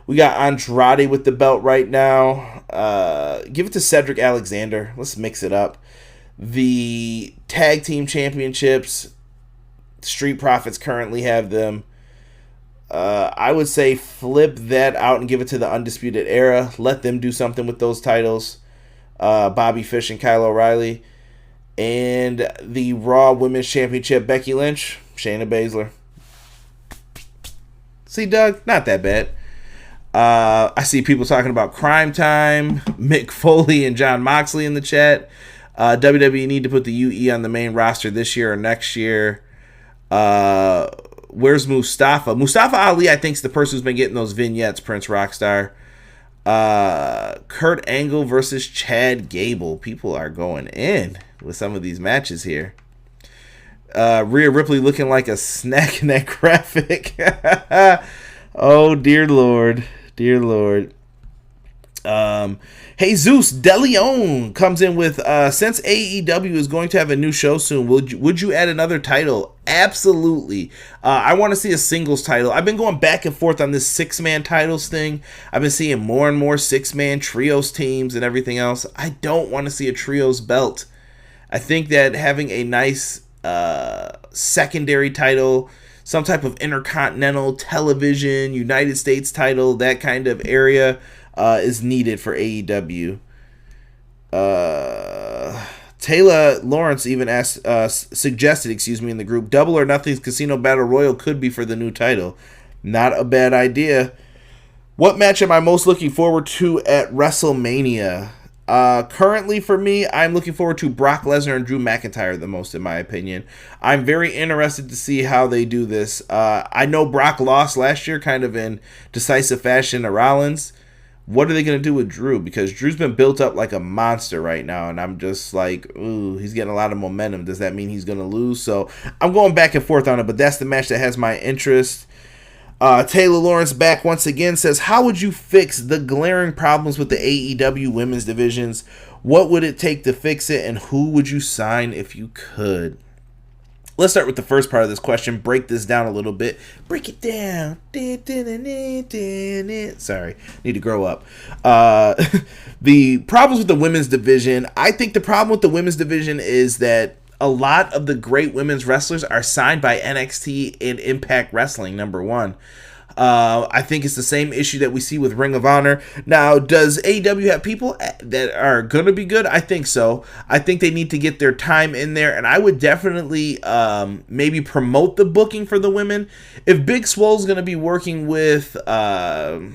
We got Andrade with the belt right now. Give it to Cedric Alexander. Let's mix it up. The Tag Team Championships, Street Profits currently have them. I would say flip that out and give it to the Undisputed Era. Let them do something with those titles. Bobby Fish and Kyle O'Reilly. And the Raw Women's Championship, Becky Lynch, Shayna Baszler. See, Doug, not that bad. I see people talking about Crime Time, Mick Foley and John Moxley in the chat. WWE need to put the UE on the main roster this year or next year. Where's Mustafa? Mustafa Ali, I think, is the person who's been getting those vignettes, Prince Rockstar. Kurt Angle versus Chad Gable. People are going in with some of these matches here. Rhea Ripley looking like a snack in that graphic. Oh, dear Lord. Dear Lord. Jesus De Leon comes in with, since AEW is going to have a new show soon, would you add another title? Absolutely. I want to see a singles title. I've been going back and forth on this 6-man titles thing. I've been seeing more and more 6-man trios teams and everything else. I don't want to see a trios belt. I think that having a nice secondary title, some type of intercontinental television, United States title, that kind of area is needed for AEW. Taylor Lawrence even suggested in the group, Double or Nothing's Casino Battle Royal could be for the new title. Not a bad idea. What match am I most looking forward to at WrestleMania? Currently for me, I'm looking forward to Brock Lesnar and Drew McIntyre the most, in my opinion. I'm very interested to see how they do this. I know Brock lost last year kind of in decisive fashion to Rollins. What are they going to do with Drew? Because Drew's been built up like a monster right now, and I'm just like, ooh, he's getting a lot of momentum. Does that mean he's going to lose? So I'm going back and forth on it, but that's the match that has my interest. Taylor Lawrence back once again says, how would you fix the glaring problems with the AEW women's divisions? What would it take to fix it, and who would you sign if you could? Let's start with the first part of this question. Break this down a little bit. Break it down. Sorry, need to grow up. The problems with the women's division. I think the problem with the women's division is that a lot of the great women's wrestlers are signed by NXT and Impact Wrestling, number one. I think it's the same issue that we see with Ring of Honor. Now, does AEW have people that are going to be good? I think so. I think they need to get their time in there, and I would definitely maybe promote the booking for the women. If Big Swole's going to be working with Nyla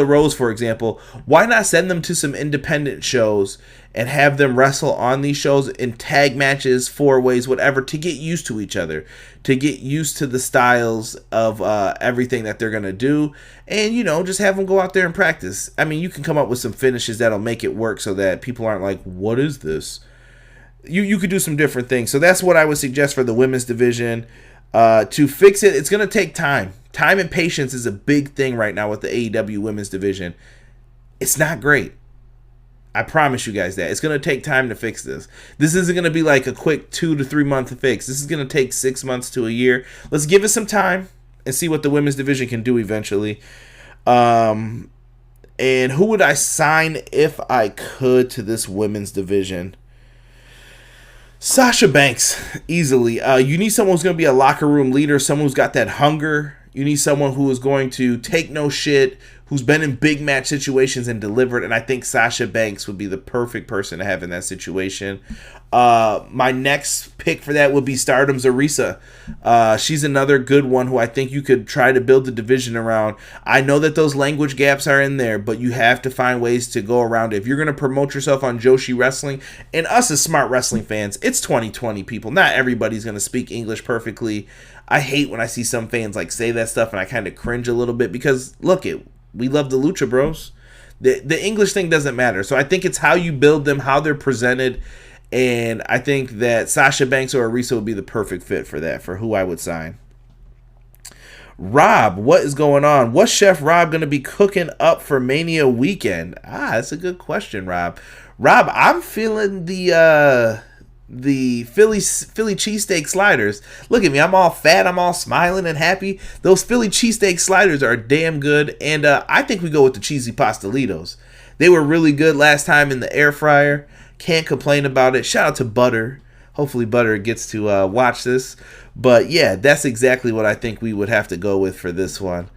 Rose, for example, why not send them to some independent shows and have them wrestle on these shows in tag matches, 4-ways, whatever, to get used to each other, to get used to the styles of everything that they're going to do, and, just have them go out there and practice. I mean, you can come up with some finishes that'll make it work so that people aren't like, what is this? You could do some different things. So that's what I would suggest for the women's division. To fix it, it's going to take time. Time and patience is a big thing right now with the AEW women's division. It's not great. I promise you guys that. It's going to take time to fix this. This isn't going to be like a quick 2 to 3 month fix. This is going to take 6 months to a year. Let's give it some time and see what the women's division can do eventually. And who would I sign if I could to this women's division? Sasha Banks, easily. You need someone who's going to be a locker room leader, someone who's got that hunger. You need someone who is going to take no shit, who's been in big match situations and delivered, and I think Sasha Banks would be the perfect person to have in that situation. My next pick for that would be Stardom's Arisa. She's another good one who I think you could try to build the division around. I know that those language gaps are in there, but you have to find ways to go around it. If you're going to promote yourself on Joshi Wrestling, and us as smart wrestling fans, it's 2020, people. Not everybody's going to speak English perfectly. I hate when I see some fans say that stuff, and I kind of cringe a little bit because, we love the Lucha Bros. The English thing doesn't matter. So I think it's how you build them, how they're presented. And I think that Sasha Banks or Arisa would be the perfect fit for that, for who I would sign. Rob, what is going on? What's Chef Rob going to be cooking up for Mania weekend? That's a good question, Rob. Rob, I'm feeling the Philly cheesesteak sliders. Look at me, I'm all fat, I'm all smiling and happy. Those Philly cheesesteak sliders are damn good, and I think we go with the cheesy pastelitos. They were really good last time in the air fryer. Can't complain about it. Shout out to Butter. Hopefully Butter gets to watch this. But yeah, that's exactly what I think we would have to go with for this one.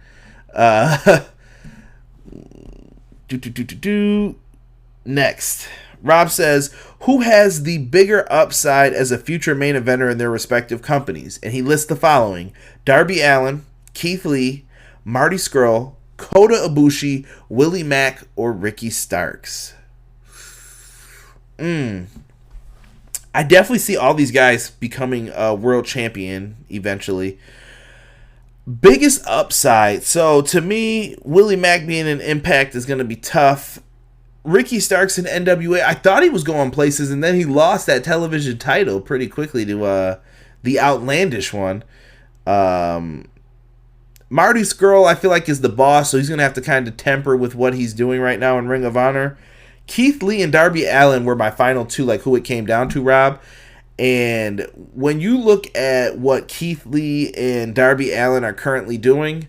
Next. Rob says, who has the bigger upside as a future main eventer in their respective companies? And he lists the following: Darby Allin, Keith Lee, Marty Scurll, Kota Ibushi, Willie Mack, or Ricky Starks. I definitely see all these guys becoming a world champion eventually. Biggest upside. So to me, Willie Mack being an Impact is going to be tough. Ricky Starks in NWA, I thought he was going places, and then he lost that television title pretty quickly to the outlandish one. Marty Scurll, I feel like, is the boss, so he's going to have to kind of temper with what he's doing right now in Ring of Honor. Keith Lee and Darby Allin were my final two, like who it came down to, Rob. And when you look at what Keith Lee and Darby Allin are currently doing,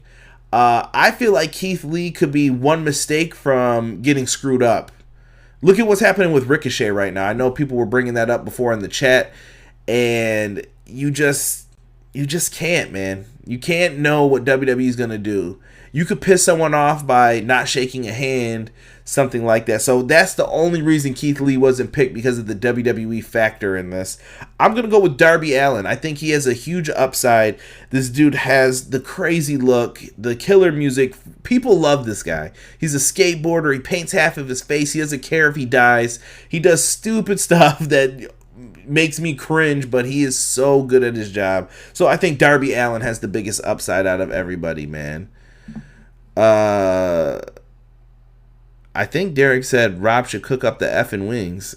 I feel like Keith Lee could be one mistake from getting screwed up. Look at what's happening with Ricochet right now. I know people were bringing that up before in the chat, and you just can't, man. You can't know what WWE is going to do. You could piss someone off by not shaking a hand, something like that. So that's the only reason Keith Lee wasn't picked, because of the WWE factor in this. I'm going to go with Darby Allin. I think he has a huge upside. This dude has the crazy look, the killer music. People love this guy. He's a skateboarder. He paints half of his face. He doesn't care if he dies. He does stupid stuff that makes me cringe, but he is so good at his job. So I think Darby Allin has the biggest upside out of everybody, man. I think Derek said Rob should cook up the effing wings.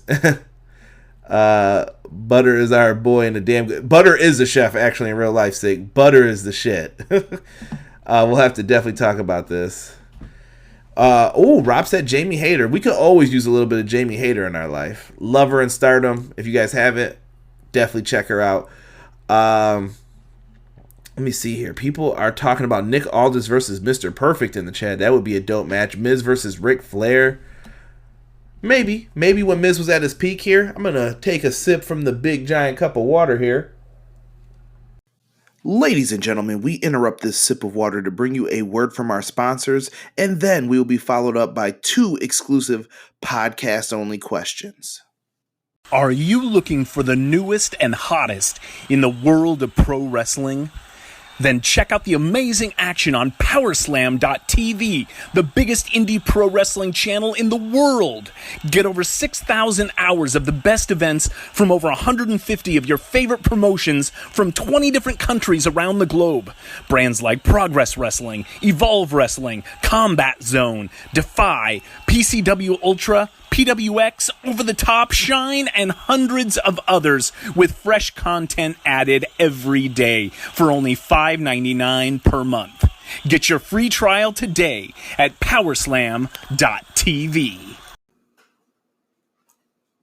Butter is our boy and a damn good. Butter is a chef, actually, in real life sake. Butter is the shit. We'll have to definitely talk about this. Rob said Jamie Hayter. We could always use a little bit of Jamie Hayter in our life. Love her in Stardom. If you guys haven't, definitely check her out. Let me see here. People are talking about Nick Aldis versus Mr. Perfect in the chat. That would be a dope match. Miz versus Ric Flair. Maybe when Miz was at his peak here. I'm going to take a sip from the big giant cup of water here. Ladies and gentlemen, we interrupt this sip of water to bring you a word from our sponsors, and then we will be followed up by 2 exclusive podcast-only questions. Are you looking for the newest and hottest in the world of pro wrestling? Then check out the amazing action on Powerslam.tv, the biggest indie pro wrestling channel in the world. Get over 6,000 hours of the best events from over 150 of your favorite promotions from 20 different countries around the globe. Brands like Progress Wrestling, Evolve Wrestling, Combat Zone, Defy, PCW Ultra, PWX, Over the Top, Shine, and hundreds of others with fresh content added every day for only $5.99 per month. Get your free trial today at Powerslam.tv.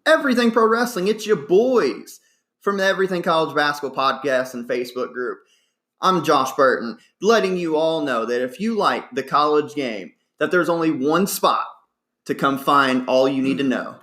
Everything Pro Wrestling, it's your boys from the Everything College Basketball Podcast and Facebook group. I'm Josh Burton, letting you all know that if you like the college game, that there's only one spot to come find all you need to know.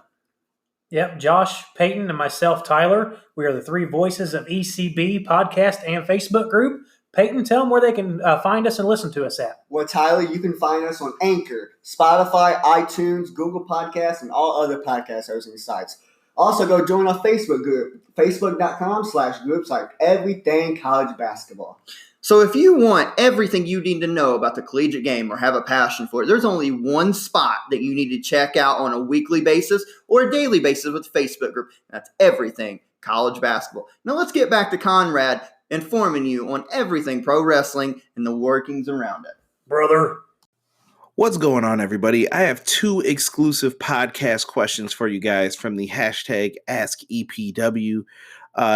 Yep, Josh, Peyton, and myself, Tyler. We are the 3 voices of ECB podcast and Facebook group. Peyton, tell them where they can find us and listen to us at. Well, Tyler, you can find us on Anchor, Spotify, iTunes, Google Podcasts, and all other podcast hosting sites. Also, go join our Facebook group, facebook.com/groups like Everything College Basketball. So if you want everything you need to know about the collegiate game or have a passion for it, there's only one spot that you need to check out on a weekly basis or a daily basis with the Facebook group. That's Everything College Basketball. Now let's get back to Conrad informing you on everything pro wrestling and the workings around it. Brother. What's going on, everybody? I have 2 exclusive podcast questions for you guys from the hashtag AskEPW.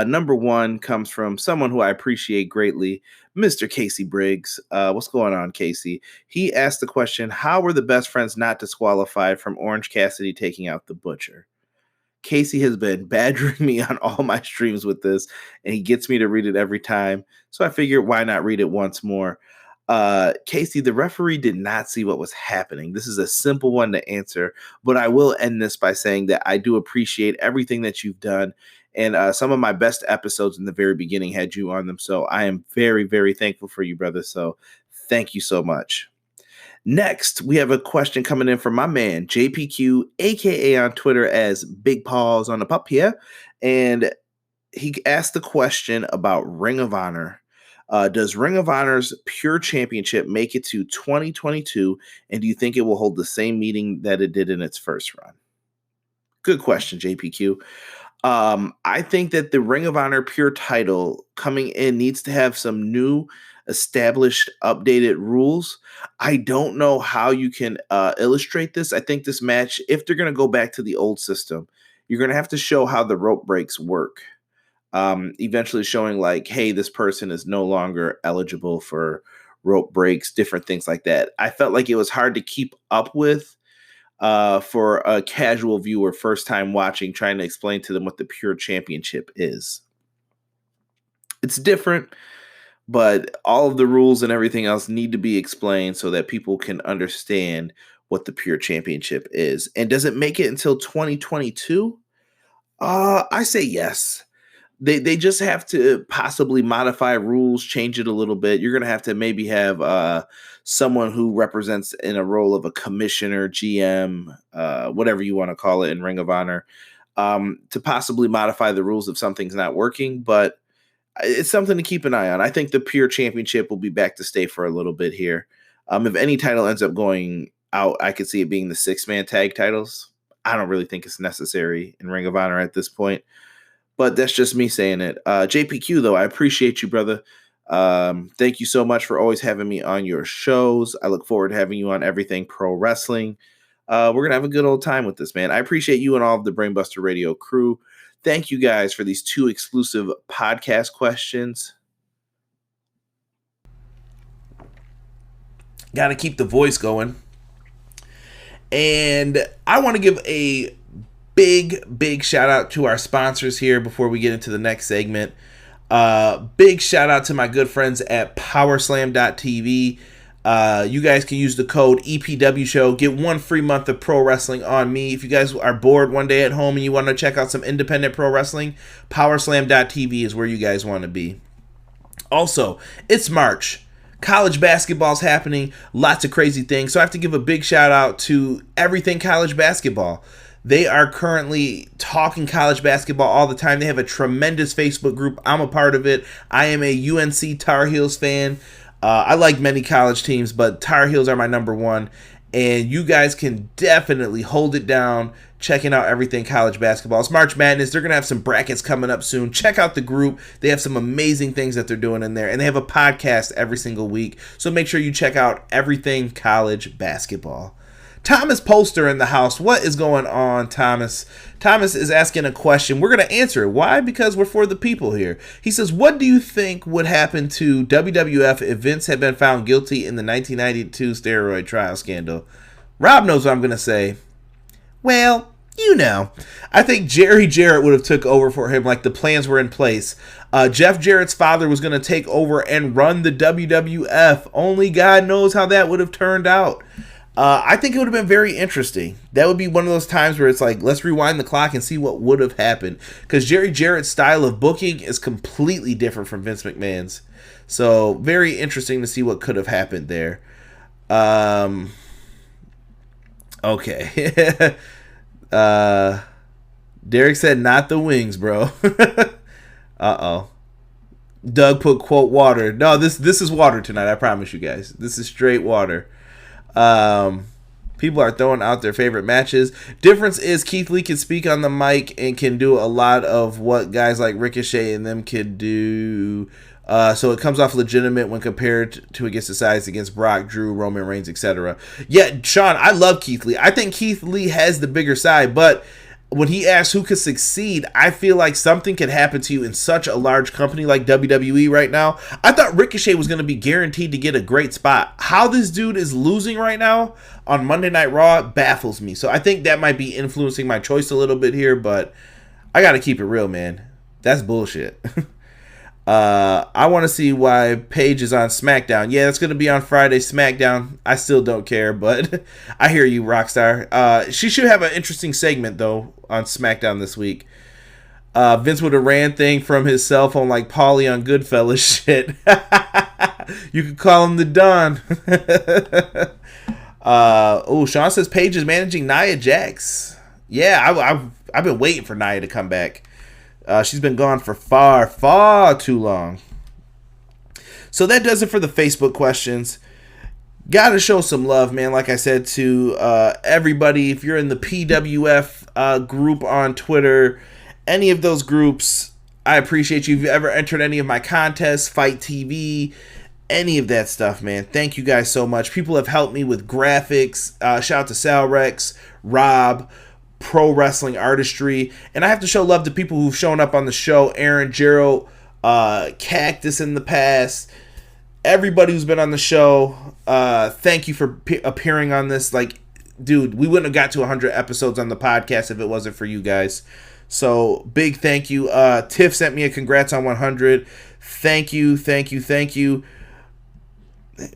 Number 1 comes from someone who I appreciate greatly, Mr. Casey Briggs. What's going on, Casey? He asked the question, how were the best friends not disqualified from Orange Cassidy taking out the Butcher? Casey has been badgering me on all my streams with this, and he gets me to read it every time. So I figured, why not read it once more? Casey, the referee did not see what was happening. This is a simple one to answer, but I will end this by saying that I do appreciate everything that you've done. And some of my best episodes in the very beginning had you on them. So I am very, very thankful for you, brother. So thank you so much. Next, we have a question coming in from my man, JPQ, a.k.a. on Twitter as Big Paws on the Pup here. And he asked the question about Ring of Honor. Does Ring of Honor's Pure Championship make it to 2022? And do you think it will hold the same meaning that it did in its first run? Good question, JPQ. I think that the Ring of Honor Pure title coming in needs to have some new established, updated rules. I don't know how you can illustrate this. I think this match, if they're going to go back to the old system, you're going to have to show how the rope breaks work. Eventually showing like, hey, this person is no longer eligible for rope breaks, different things like that. I felt like it was hard to keep up with for a casual viewer, first time watching, trying to explain to them what the Pure Championship is. It's different, but all of the rules and everything else need to be explained so that people can understand what the Pure Championship is. And does it make it until 2022? I say yes. They just have to possibly modify rules, change it a little bit. You're going to have maybe have someone who represents in a role of a commissioner, GM, whatever you want to call it in Ring of Honor, to possibly modify the rules if something's not working. But it's something to keep an eye on. I think the Pure Championship will be back to stay for a little bit here. If any title ends up going out, I could see it being the 6-man tag titles. I don't really think it's necessary in Ring of Honor at this point. But that's just me saying it. JPQ, though, I appreciate you, brother. Thank you so much for always having me on your shows. I look forward to having you on Everything Pro Wrestling. We're going to have a good old time with this, man. I appreciate you and all of the Brainbuster Radio crew. Thank you guys for these 2 exclusive podcast questions. Got to keep the voice going. And I want to give a big shout out to our sponsors here before we get into the next segment. Big shout out to my good friends at powerslam.tv. You guys can use the code EPW show, get 1 free month of pro wrestling on me. If you guys are bored one day at home and you want to check out some independent pro wrestling, powerslam.tv is where you guys want to be. Also, it's March. College basketball's happening, lots of crazy things. So I have to give a big shout out to Everything College Basketball. They are currently talking college basketball all the time. They have a tremendous Facebook group. I'm a part of it. I am a UNC Tar Heels fan. I like many college teams, but Tar Heels are my number one. And you guys can definitely hold it down checking out Everything College Basketball. It's March Madness. They're going to have some brackets coming up soon. Check out the group. They have some amazing things that they're doing in there. And they have a podcast every single week. So make sure you check out Everything College Basketball. Thomas Polster in the house. What is going on, Thomas? Thomas is asking a question. We're going to answer it. Why? Because we're for the people here. He says, what do you think would happen to WWF if Vince had been found guilty in the 1992 steroid trial scandal? Rob knows what I'm going to say. Well, you know. I think Jerry Jarrett would have took over for him, like the plans were in place. Jeff Jarrett's father was going to take over and run the WWF. Only God knows how that would have turned out. I think it would have been very interesting. That would be one of those times where it's like, let's rewind the clock and see what would have happened. Because Jerry Jarrett's style of booking is completely different from Vince McMahon's. So, very interesting to see what could have happened there. Okay. Derek said, not the wings, bro. Uh-oh. Doug put, quote, water. No, this is water tonight, I promise you guys. This is straight water. People are throwing out their favorite matches. Difference is Keith Lee can speak on the mic and can do a lot of what guys like Ricochet and them could do. So it comes off legitimate when compared to against the size against Brock, Drew, Roman Reigns, etc. Yeah, Sean, I love Keith Lee. I think Keith Lee has the bigger side, but when he asks who could succeed, I feel like something could happen to you in such a large company like WWE right now. I thought Ricochet was going to be guaranteed to get a great spot. How this dude is losing right now on Monday Night Raw baffles me. So I think that might be influencing my choice a little bit here, but I got to keep it real, man. That's bullshit. I want to see why Paige is on SmackDown. Yeah, it's going to be on Friday SmackDown. I still don't care, but I hear you, Rockstar. She should have an interesting segment, though, on SmackDown this week. Vince would have ran thing from his cell phone like Paulie on Goodfellas shit. You could call him the Don. Sean says Paige is managing Nia Jax. Yeah, I've been waiting for Nia to come back. She's been gone for far too long. So that does it for the Facebook questions. Gotta show some love, man. Like I said to everybody, if you're in the PWF group on Twitter, any of those groups, I appreciate you. If you ever entered any of my contests, Fight TV, any of that stuff, man. Thank you guys so much. People have helped me with graphics. Shout out to Sal Rex, Rob, Pro Wrestling Artistry. And I have to show love to people who've shown up on the show. Aaron, Gerald, Cactus in the past. Everybody who's been on the show. Thank you for appearing on this. Like, dude, we wouldn't have got to 100 episodes on the podcast if it wasn't for you guys. So, big thank you. Tiff sent me a congrats on 100. Thank you.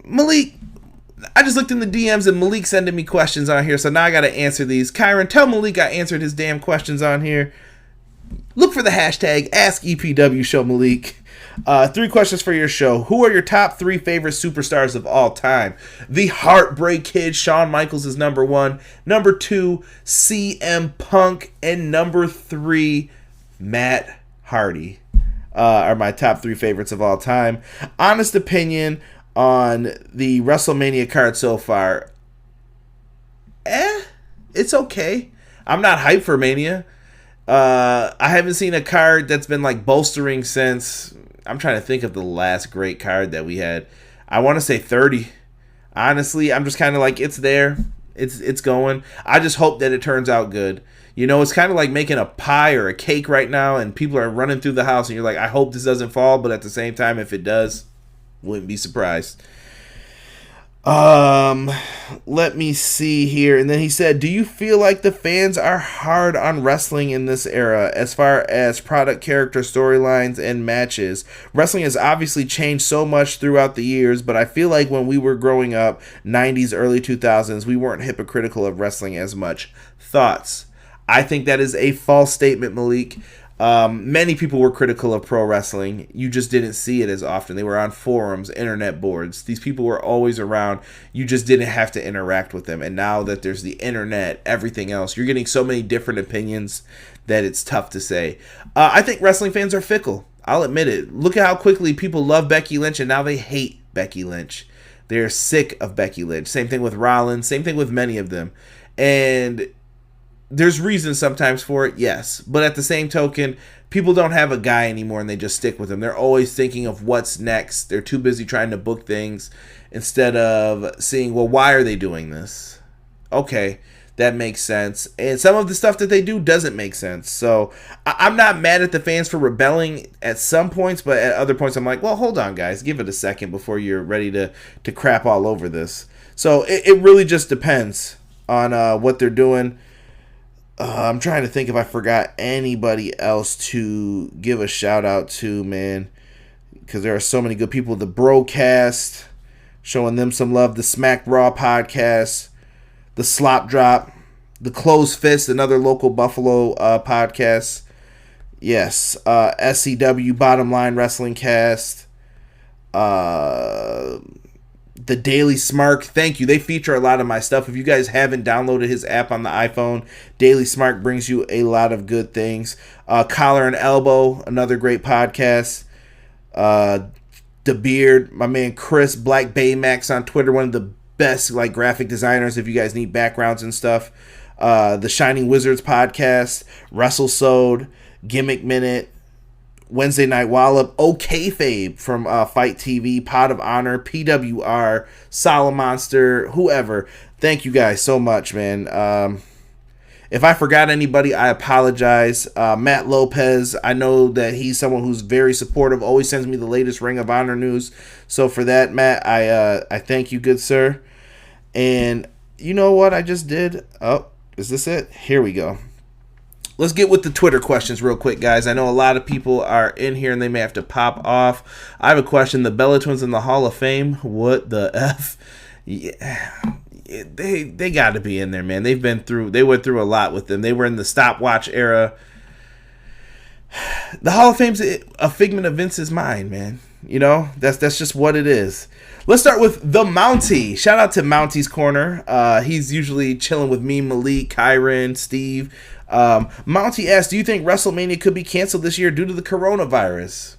Malik, I just looked in the DMs and Malik sending me questions on here, so now I got to answer these. Kyron, tell Malik I answered his damn questions on here. Look for the hashtag AskEPW Malik. 3 questions for your show. Who are your top 3 favorite superstars of all time? The Heartbreak Kid, Shawn Michaels is number 1. Number 2, CM Punk. And number 3, Matt Hardy are my top 3 favorites of all time. Honest opinion on the WrestleMania card so far, it's okay. I'm not hyped for Mania. I haven't seen a card that's been like bolstering since, I'm trying to think of the last great card that we had. I want to say 30. Honestly, I'm just kind of like, it's there. It's going. I just hope that it turns out good. You know, it's kind of like making a pie or a cake right now, and people are running through the house, and you're like, I hope this doesn't fall, but at the same time, if it does, wouldn't be surprised. Let me see here. And then he said, do you feel like the fans are hard on wrestling in this era as far as product, character, storylines, and matches? Wrestling has obviously changed so much throughout the years, but I feel like when we were growing up, 90s, early 2000s, we weren't hypocritical of wrestling as much. Thoughts? I think that is a false statement, Malik. Many people were critical of pro wrestling. You just didn't see it as often. They were on forums, internet boards. These people were always around. You just didn't have to interact with them. And now that there's the internet, everything else, you're getting so many different opinions that it's tough to say. I think wrestling fans are fickle. I'll admit it. Look at how quickly people love Becky Lynch and now they hate Becky Lynch. They're sick of Becky Lynch. Same thing with Rollins. Same thing with many of them. And there's reasons sometimes for it, yes. But at the same token, people don't have a guy anymore and they just stick with him. They're always thinking of what's next. They're too busy trying to book things instead of seeing, well, why are they doing this? Okay, that makes sense. And some of the stuff that they do doesn't make sense. So I'm not mad at the fans for rebelling at some points, but at other points I'm like, well, hold on, guys. Give it a second before you're ready to crap all over this. So it really just depends on what they're doing. I'm trying to think if I forgot anybody else to give a shout out to, man, because there are so many good people. The Broadcast, showing them some love. The Smack Raw podcast, the Slop Drop, the Closed Fist, another local Buffalo podcast. Yes, SCW Bottom Line Wrestling Cast. The Daily Smark, thank you. They feature a lot of my stuff. If you guys haven't downloaded his app on the iPhone, Daily Smark brings you a lot of good things. Collar and Elbow, another great podcast. The Beard, my man Chris, Black Baymax on Twitter, one of the best like graphic designers if you guys need backgrounds and stuff. The Shining Wizards podcast, WrestleSode, Gimmick Minute, Wednesday Night Wallop, Fabe from Fight TV, Pod of Honor, PWR, Solid Monster, whoever. Thank you guys so much, man. If I forgot anybody, I apologize. Matt Lopez, I know that he's someone who's very supportive, always sends me the latest Ring of Honor news. So for that, Matt, I thank you, good sir. And you know what I just did? Oh, is this it? Here we go. Let's get with the Twitter questions real quick, guys. I know a lot of people are in here and they may have to pop off. I have a question. The Bella Twins in the Hall of Fame, what the F? Yeah, they got to be in there, man. They went through a lot with them. They were in the stopwatch era. The Hall of Fame's a figment of Vince's mind, man. You know, that's just what it is. Let's start with the Mountie. Shout out to Mountie's Corner. He's usually chilling with me, Malik, Kyron, Steve. Mountie asks, do you think WrestleMania could be canceled this year due to the coronavirus?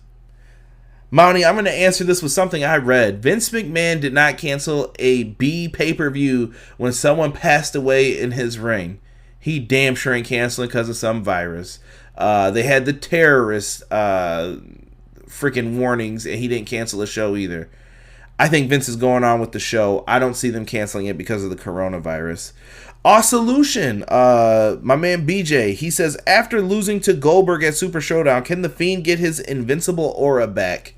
Mountie, I'm going to answer this with something I read. Vince McMahon did not cancel a B pay-per-view when someone passed away in his ring. He damn sure ain't canceling because of some virus. They had the terrorist freaking warnings, and he didn't cancel the show either. I think Vince is going on with the show. I don't see them canceling it because of the coronavirus. Solution, my man BJ, he says, after losing to Goldberg at Super Showdown, can The Fiend get his invincible aura back?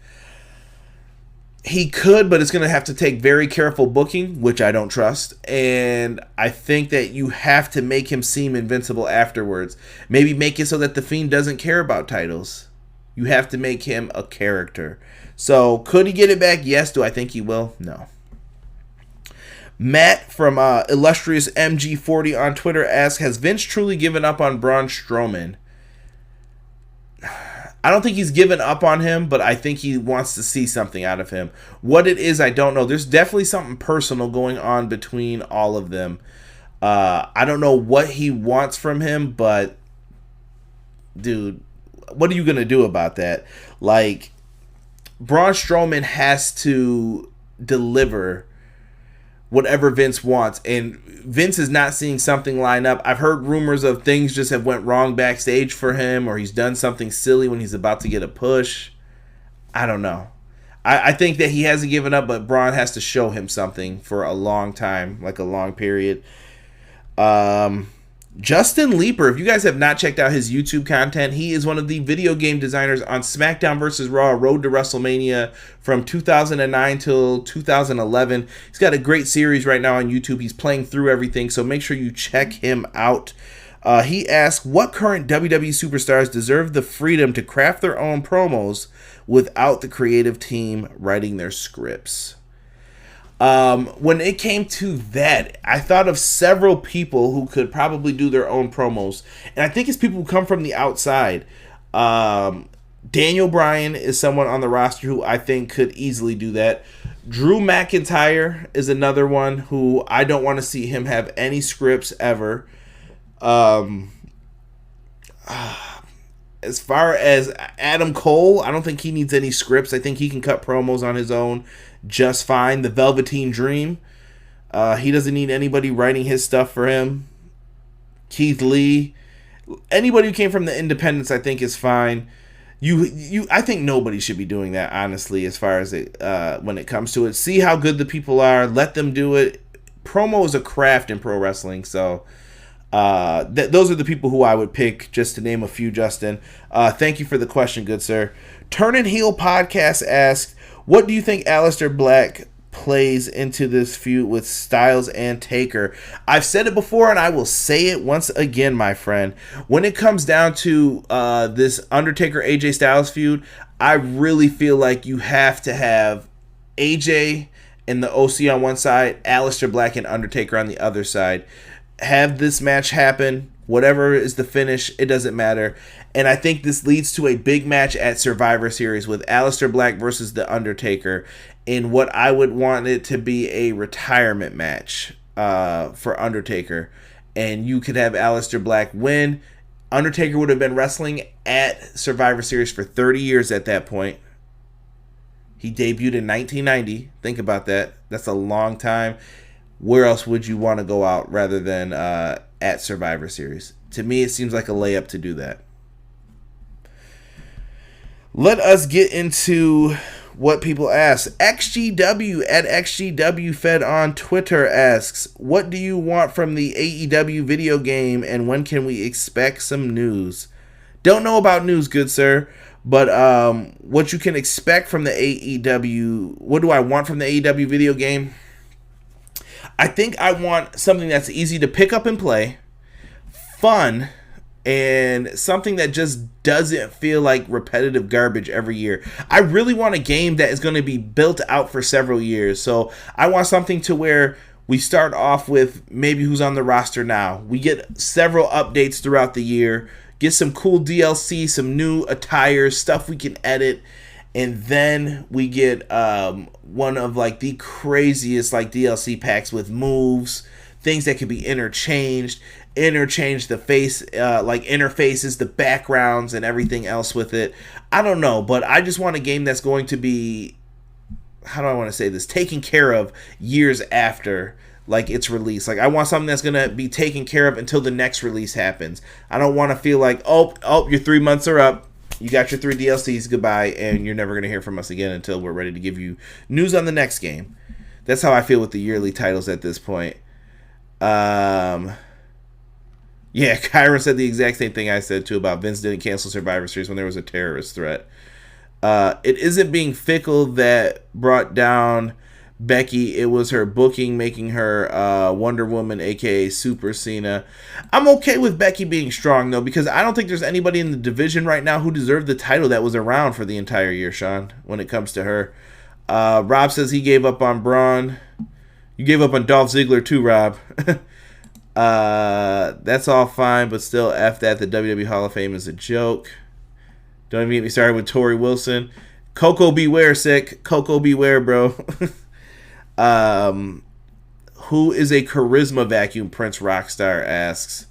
He could, but it's going to have to take very careful booking, which I don't trust. And I think that you have to make him seem invincible afterwards. Maybe make it so that The Fiend doesn't care about titles. You have to make him a character. So, could he get it back? Yes. Do I think he will? No. Matt from Illustrious MG40 on Twitter asks, has Vince truly given up on Braun Strowman? I don't think he's given up on him, but I think he wants to see something out of him. What it is, I don't know. There's definitely something personal going on between all of them. I don't know what he wants from him, but dude, what are you going to do about that? Like, Braun Strowman has to deliver whatever Vince wants, and Vince is not seeing something line up. I've heard rumors of things just have went wrong backstage for him, or he's done something silly when he's about to get a push. I don't know. I think that he hasn't given up, but Braun has to show him something for a long time, like a long period. Justin Leeper, if you guys have not checked out his YouTube content, he is one of the video game designers on SmackDown vs. Raw Road to WrestleMania from 2009 till 2011. He's got a great series right now on YouTube. He's playing through everything, so make sure you check him out. He asks, what current WWE superstars deserve the freedom to craft their own promos without the creative team writing their scripts? When it came to that, I thought of several people who could probably do their own promos, and I think it's people who come from the outside. Daniel Bryan is someone on the roster who I think could easily do that. Drew McIntyre is another one who I don't want to see him have any scripts ever. As far as Adam Cole, I don't think he needs any scripts. I think he can cut promos on his own just fine. The Velveteen Dream, he doesn't need anybody writing his stuff for him. Keith Lee, anybody who came from the independents, I think is fine. I think nobody should be doing that, honestly, as far as it when it comes to it. See how good the people are. Let them do it. Promo is a craft in pro wrestling, so those are the people who I would pick, just to name a few, Justin. Thank you for the question, good sir. Turning Heel Podcast asks, what do you think Aleister Black plays into this feud with Styles and Taker? I've said it before, and I will say it once again, my friend. When it comes down to this Undertaker-AJ Styles feud, I really feel like you have to have AJ and the OC on one side, Aleister Black and Undertaker on the other side. Have this match happen. Whatever is the finish, it doesn't matter. And I think this leads to a big match at Survivor Series with Aleister Black versus The Undertaker, in what I would want it to be a retirement match for Undertaker. And you could have Aleister Black win. Undertaker would have been wrestling at Survivor Series for 30 years at that point. He debuted in 1990. Think about that. That's a long time. Where else would you want to go out rather than at Survivor Series? To me, it seems like a layup to do that. Let us get into what people ask. XGW at XGW Fed on Twitter asks, what do you want from the AEW video game, and when can we expect some news? Don't know about news, good sir, but what you can expect from the AEW, what do I want from the AEW video game? I think I want something that's easy to pick up and play, fun, and something that just doesn't feel like repetitive garbage every year. I really want a game that is going to be built out for several years. So I want something to where we start off with maybe who's on the roster now. We get several updates throughout the year, get some cool DLC, some new attire, stuff we can edit, and then we get one of like the craziest like DLC packs with moves, things that can be interchanged the face, like interfaces, the backgrounds, and everything else with it. I don't know, but I just want a game that's going to be, how do I want to say this, taken care of years after like its release. Like I want something that's going to be taken care of until the next release happens. I don't want to feel like, oh, your 3 months are up. You got your 3 DLCs, goodbye, and you're never going to hear from us again until we're ready to give you news on the next game. That's how I feel with the yearly titles at this point. Yeah, Kyra said the exact same thing I said, too, about Vince didn't cancel Survivor Series when there was a terrorist threat. It isn't being fickle that brought down Becky. It was her booking making her Wonder Woman, a.k.a. Super Cena. I'm okay with Becky being strong, though, because I don't think there's anybody in the division right now who deserved the title that was around for the entire year, Sean, when it comes to her. Rob says he gave up on Braun. You gave up on Dolph Ziggler, too, Rob. That's all fine, but still, F that. The WWE Hall of Fame is a joke. Don't even get me started with Tori Wilson. Coco beware, sick. Coco beware, bro. Who is a charisma vacuum? Prince Rockstar asks.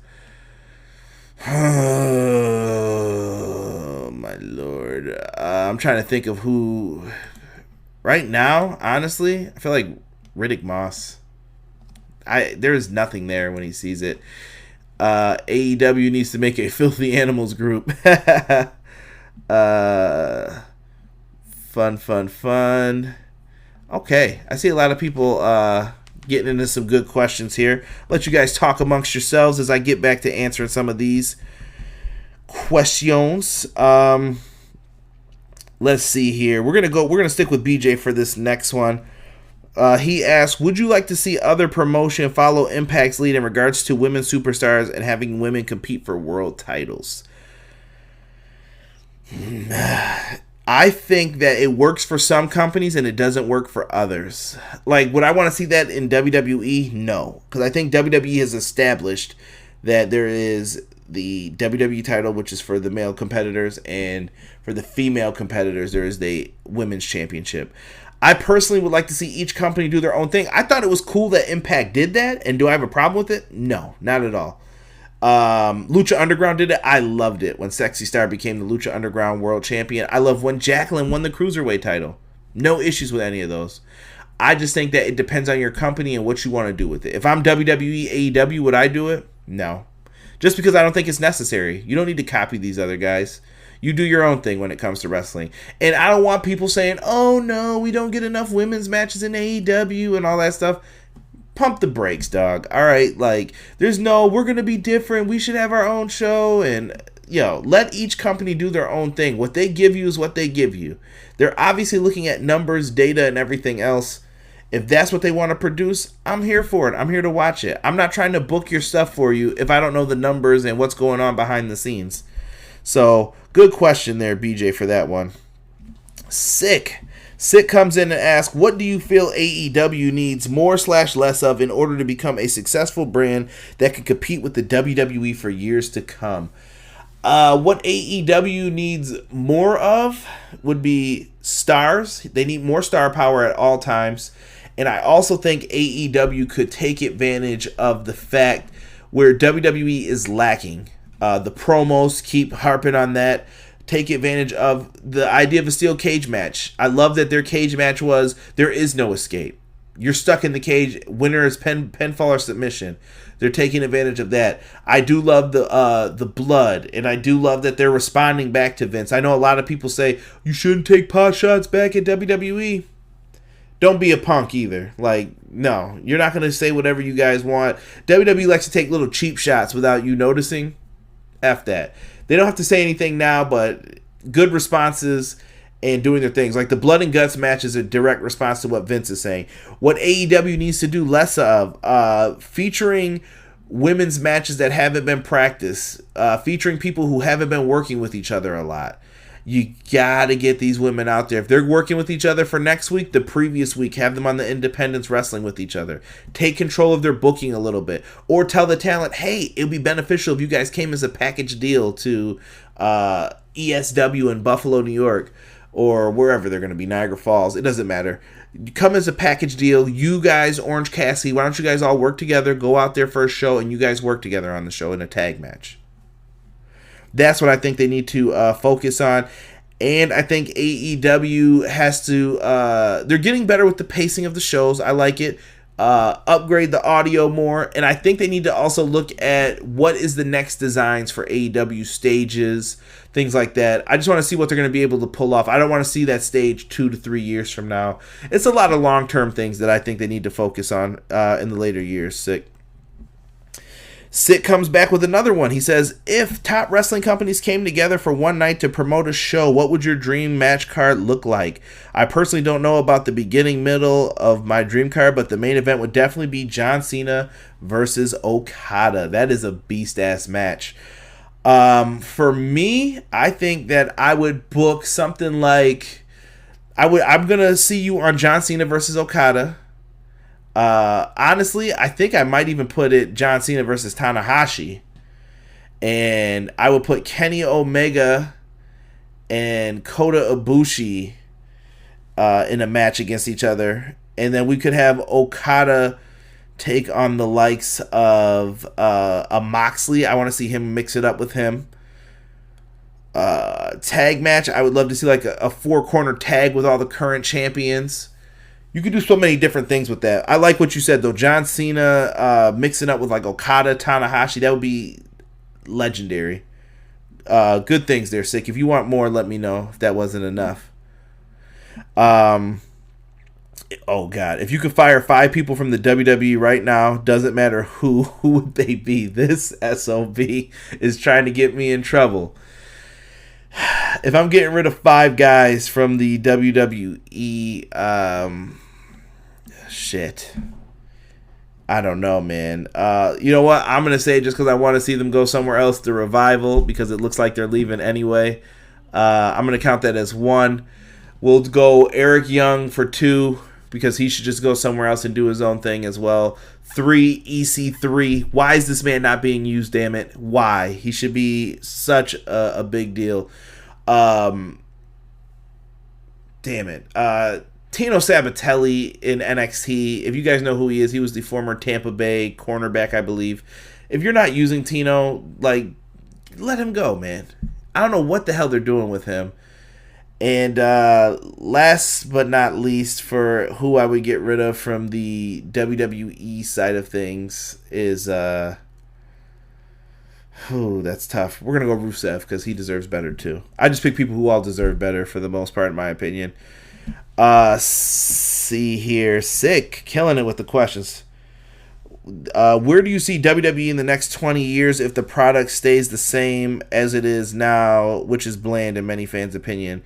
Oh, my Lord. I'm trying to think of who. Right now, honestly, I feel like Riddick Moss. There is nothing there when he sees it. AEW needs to make a Filthy Animals group. Fun. Okay, I see a lot of people getting into some good questions here. Let you guys talk amongst yourselves as I get back to answering some of these questions. Let's see here. We're gonna stick with BJ for this next one. He asked, would you like to see other promotion follow Impact's lead in regards to women superstars and having women compete for world titles? I think that it works for some companies and it doesn't work for others. Like, would I want to see that in WWE? No. Because I think WWE has established that there is the WWE title, which is for the male competitors, and for the female competitors, there is the women's championship. I personally would like to see each company do their own thing. I thought it was cool that Impact did that, and do I have a problem with it? No, not at all. Lucha Underground did it. I loved it when Sexy Star became the Lucha Underground World Champion. I love when Jacqueline won the Cruiserweight title. No issues with any of those. I just think that it depends on your company and what you want to do with it. If I'm WWE, AEW, would I do it? No. Just because I don't think it's necessary. You don't need to copy these other guys. You do your own thing when it comes to wrestling. And I don't want people saying, oh no, we don't get enough women's matches in AEW and all that stuff. Pump the brakes, dog. All right, like, we're going to be different. We should have our own show. And, let each company do their own thing. What they give you is what they give you. They're obviously looking at numbers, data, and everything else. If that's what they want to produce, I'm here for it. I'm here to watch it. I'm not trying to book your stuff for you if I don't know the numbers and what's going on behind the scenes. So, good question there, BJ, for that one. Sick comes in and asks, what do you feel AEW needs more/less of in order to become a successful brand that can compete with the WWE for years to come? What AEW needs more of would be stars. They need more star power at all times. And I also think AEW could take advantage of the fact where WWE is lacking. The promos, keep harping on that. Take advantage of the idea of a steel cage match. I love that their cage match was, there is no escape. You're stuck in the cage. Winner is pinfall or submission. They're taking advantage of that. I do love the blood, and I do love that they're responding back to Vince. I know a lot of people say, you shouldn't take pot shots back at WWE. Don't be a punk either. Like, no, you're not going to say whatever you guys want. WWE likes to take little cheap shots without you noticing. F that. They don't have to say anything now, but good responses and doing their things. Like the Blood and Guts match is a direct response to what Vince is saying. What AEW needs to do less of, featuring women's matches that haven't been practiced, featuring people who haven't been working with each other a lot. You gotta get these women out there. If they're working with each other for next week, the previous week, have them on the independents wrestling with each other. Take control of their booking a little bit. Or tell the talent, hey, it would be beneficial if you guys came as a package deal to ESW in Buffalo, New York, or wherever they're going to be, Niagara Falls. It doesn't matter. Come as a package deal. You guys, Orange Cassidy, why don't you guys all work together, go out there for a show, and you guys work together on the show in a tag match. That's what I think they need to focus on. And I think AEW has to... they're getting better with the pacing of the shows. I like it. upgrade the audio more, and I think they need to also look at what is the next designs for AEW stages, things like that. I just want to see what they're going to be able to pull off. I don't want to see that stage 2 to 3 years from now. It's a lot of long-term things that I think they need to focus on in the later years. Sick comes back with another one. He says, if top wrestling companies came together for one night to promote a show, what would your dream match card look like? I personally don't know about the beginning, middle of my dream card, but the main event would definitely be John Cena versus Okada. That is a beast-ass match. For me, I think that I would book something like, I'm going to see you on John Cena versus Okada. Honestly, I think I might even put it John Cena versus Tanahashi, and I would put Kenny Omega and Kota Ibushi in a match against each other, and then we could have Okada take on the likes of a Moxley. I want to see him mix it up with him. Tag match, I would love to see like a 4-corner tag with all the current champions. You could do so many different things with that. I like what you said, though. John Cena mixing up with like Okada, Tanahashi. That would be legendary. Good things there, Sick. If you want more, let me know if that wasn't enough. Oh, God. If you could fire 5 people from the WWE right now, doesn't matter who would they be? This SOB is trying to get me in trouble. If I'm getting rid of 5 guys from the WWE, shit. I don't know, man. You know what? I'm going to say just because I want to see them go somewhere else, the Revival, because it looks like they're leaving anyway. I'm going to count that as 1. We'll go Eric Young for 2, because he should just go somewhere else and do his own thing as well. 3, EC3. Why is this man not being used, damn it? Why? He should be such a big deal. Damn it. Tino Sabatelli in NXT. If you guys know who he is, he was the former Tampa Bay cornerback, I believe. If you're not using Tino, like, let him go, man. I don't know what the hell they're doing with him. And last but not least, for who I would get rid of from the WWE side of things is, that's tough. We're going to go Rusev because he deserves better too. I just pick people who all deserve better for the most part, in my opinion. See here. Sick. Killing it with the questions. Where do you see WWE in the next 20 years if the product stays the same as it is now, which is bland in many fans' opinion?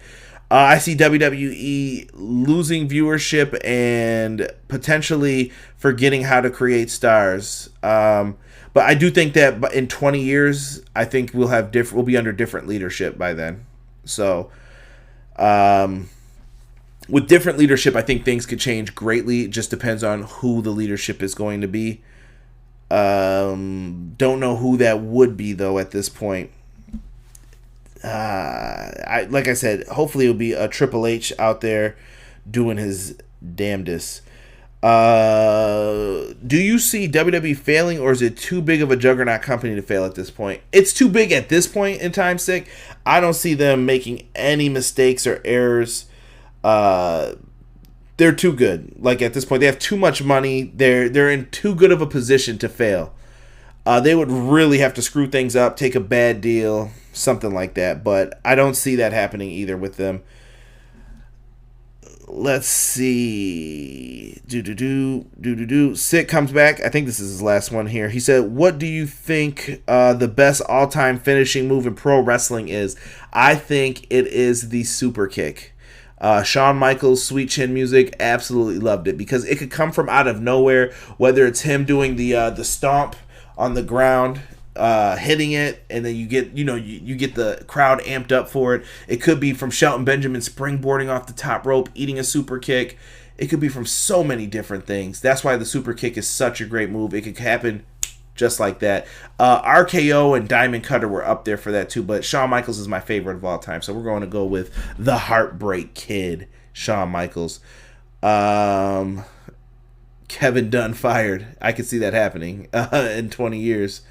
I see WWE losing viewership and potentially forgetting how to create stars. But I do think that in 20 years, I think we'll be under different leadership by then. So, with different leadership, I think things could change greatly. It just depends on who the leadership is going to be. Don't know who that would be though at this point. Like I said, hopefully it'll be a Triple H out there doing his damnedest. Do you see WWE failing, or is it too big of a juggernaut company to fail at this point? It's too big at this point in time, Sick. I don't see them making any mistakes or errors. They're too good. Like at this point, they have too much money. They're in too good of a position to fail. They would really have to screw things up, take a bad deal, something like that. But I don't see that happening either with them. Let's see. Sick comes back. I think this is his last one here. He said, what do you think the best all-time finishing move in pro wrestling is? I think it is the super kick. Shawn Michaels' Sweet Chin Music, absolutely loved it because it could come from out of nowhere, whether it's him doing the stomp on the ground, hitting it, and then you get the crowd amped up for it. It could be from Shelton Benjamin springboarding off the top rope, eating a super kick. It could be from so many different things. That's why the super kick is such a great move. It could happen just like that. RKO and Diamond Cutter were up there for that too, but Shawn Michaels is my favorite of all time, so we're going to go with the Heartbreak Kid, Shawn Michaels. Kevin Dunn fired. I could see that happening in 20 years.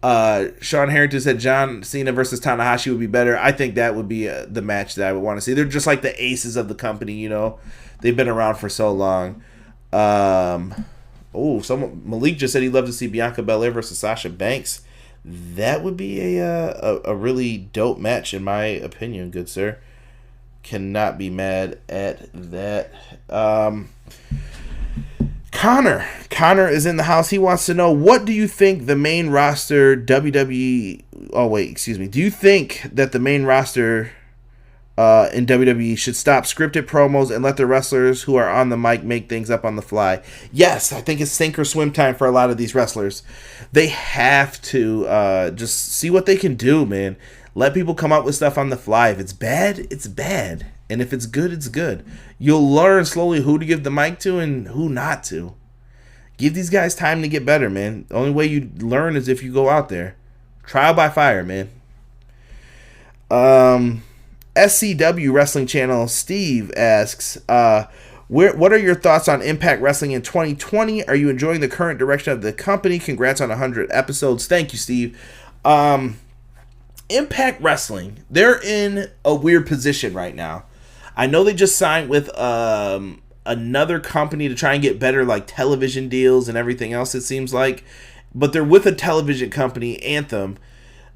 Sean Harrington said John Cena versus Tanahashi would be better. I think that would be the match that I would want to see. They're just like the aces of the company, you know. They've been around for so long. Oh, Malik just said he'd love to see Bianca Belair versus Sasha Banks. That would be a really dope match, in my opinion, good sir. Cannot be mad at that. Connor is in the house. He wants to know, what do you think the main roster WWE... Oh, wait, excuse me. Do you think that the main roster in WWE should stop scripted promos and let the wrestlers who are on the mic make things up on the fly? Yes, I think it's sink or swim time for a lot of these wrestlers. They have to just see what they can do, man. Let people come up with stuff on the fly. If it's bad, it's bad. And if it's good, it's good. You'll learn slowly who to give the mic to and who not to. Give these guys time to get better, man. The only way you learn is if you go out there. Trial by fire, man. SCW Wrestling Channel Steve asks, what are your thoughts on Impact Wrestling in 2020? Are you enjoying the current direction of the company? Congrats on 100 episodes. Thank you, Steve. Impact Wrestling, they're in a weird position right now. I know they just signed with another company to try and get better like television deals and everything else, it seems like. But they're with a television company, Anthem.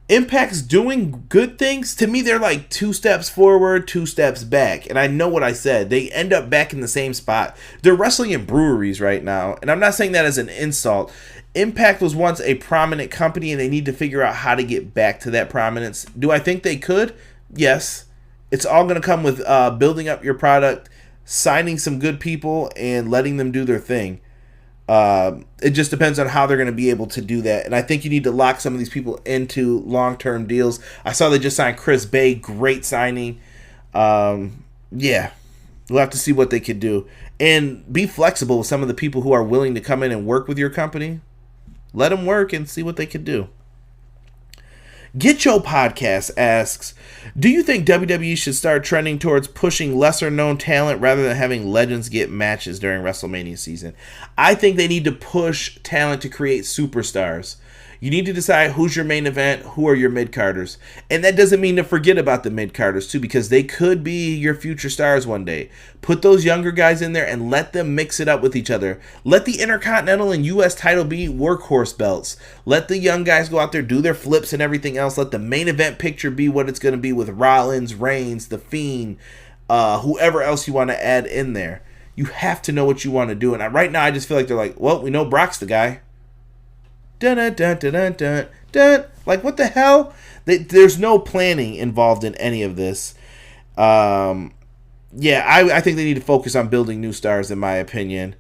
Impact's doing good things. To me, they're like 2 steps forward, 2 steps back. And I know what I said. They end up back in the same spot. They're wrestling in breweries right now. And I'm not saying that as an insult. Impact was once a prominent company, and they need to figure out how to get back to that prominence. Do I think they could? Yes. It's all going to come with building up your product, signing some good people, and letting them do their thing. It just depends on how they're going to be able to do that. And I think you need to lock some of these people into long-term deals. I saw they just signed Chris Bay. Great signing. Yeah. We'll have to see what they could do. And be flexible with some of the people who are willing to come in and work with your company. Let them work and see what they can do. Get Your Podcast asks, do you think WWE should start trending towards pushing lesser known talent rather than having legends get matches during WrestleMania season? I think they need to push talent to create superstars. You need to decide who's your main event, who are your mid-carders. And that doesn't mean to forget about the mid-carders too, because they could be your future stars one day. Put those younger guys in there and let them mix it up with each other. Let the Intercontinental and U.S. title be workhorse belts. Let the young guys go out there, do their flips and everything else. Let the main event picture be what it's going to be with Rollins, Reigns, The Fiend, whoever else you want to add in there. You have to know what you want to do. And right now I just feel like they're like, well, we know Brock's the guy. Dun, dun, dun, dun, dun, dun, dun. Like, what the hell? There's no planning involved in any of this. Yeah, I think they need to focus on building new stars, in my opinion.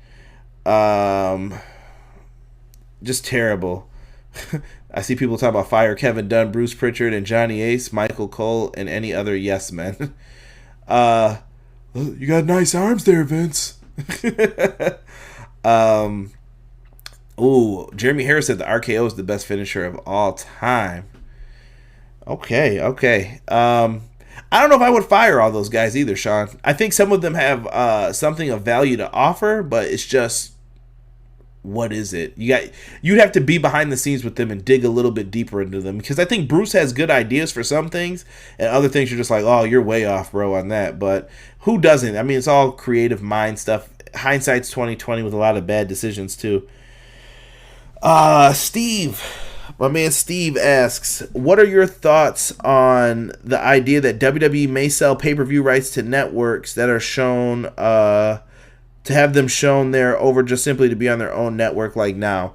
Just terrible. I see people talk about fire Kevin Dunn, Bruce Pritchard, and Johnny Ace, Michael Cole, and any other yes men. You got nice arms there, Vince. Ooh, Jeremy Harris said the RKO is the best finisher of all time. Okay. I don't know if I would fire all those guys either, Sean. I think some of them have something of value to offer, but it's just, what is it? You'd have to be behind the scenes with them and dig a little bit deeper into them, because I think Bruce has good ideas for some things, and other things you're just like, oh, you're way off, bro, on that. But who doesn't? I mean, it's all creative mind stuff. Hindsight's 20/20 with a lot of bad decisions too. Steve, my man Steve asks, what are your thoughts on the idea that WWE may sell pay-per-view rights to networks that are shown, to have them shown there over just simply to be on their own network like now?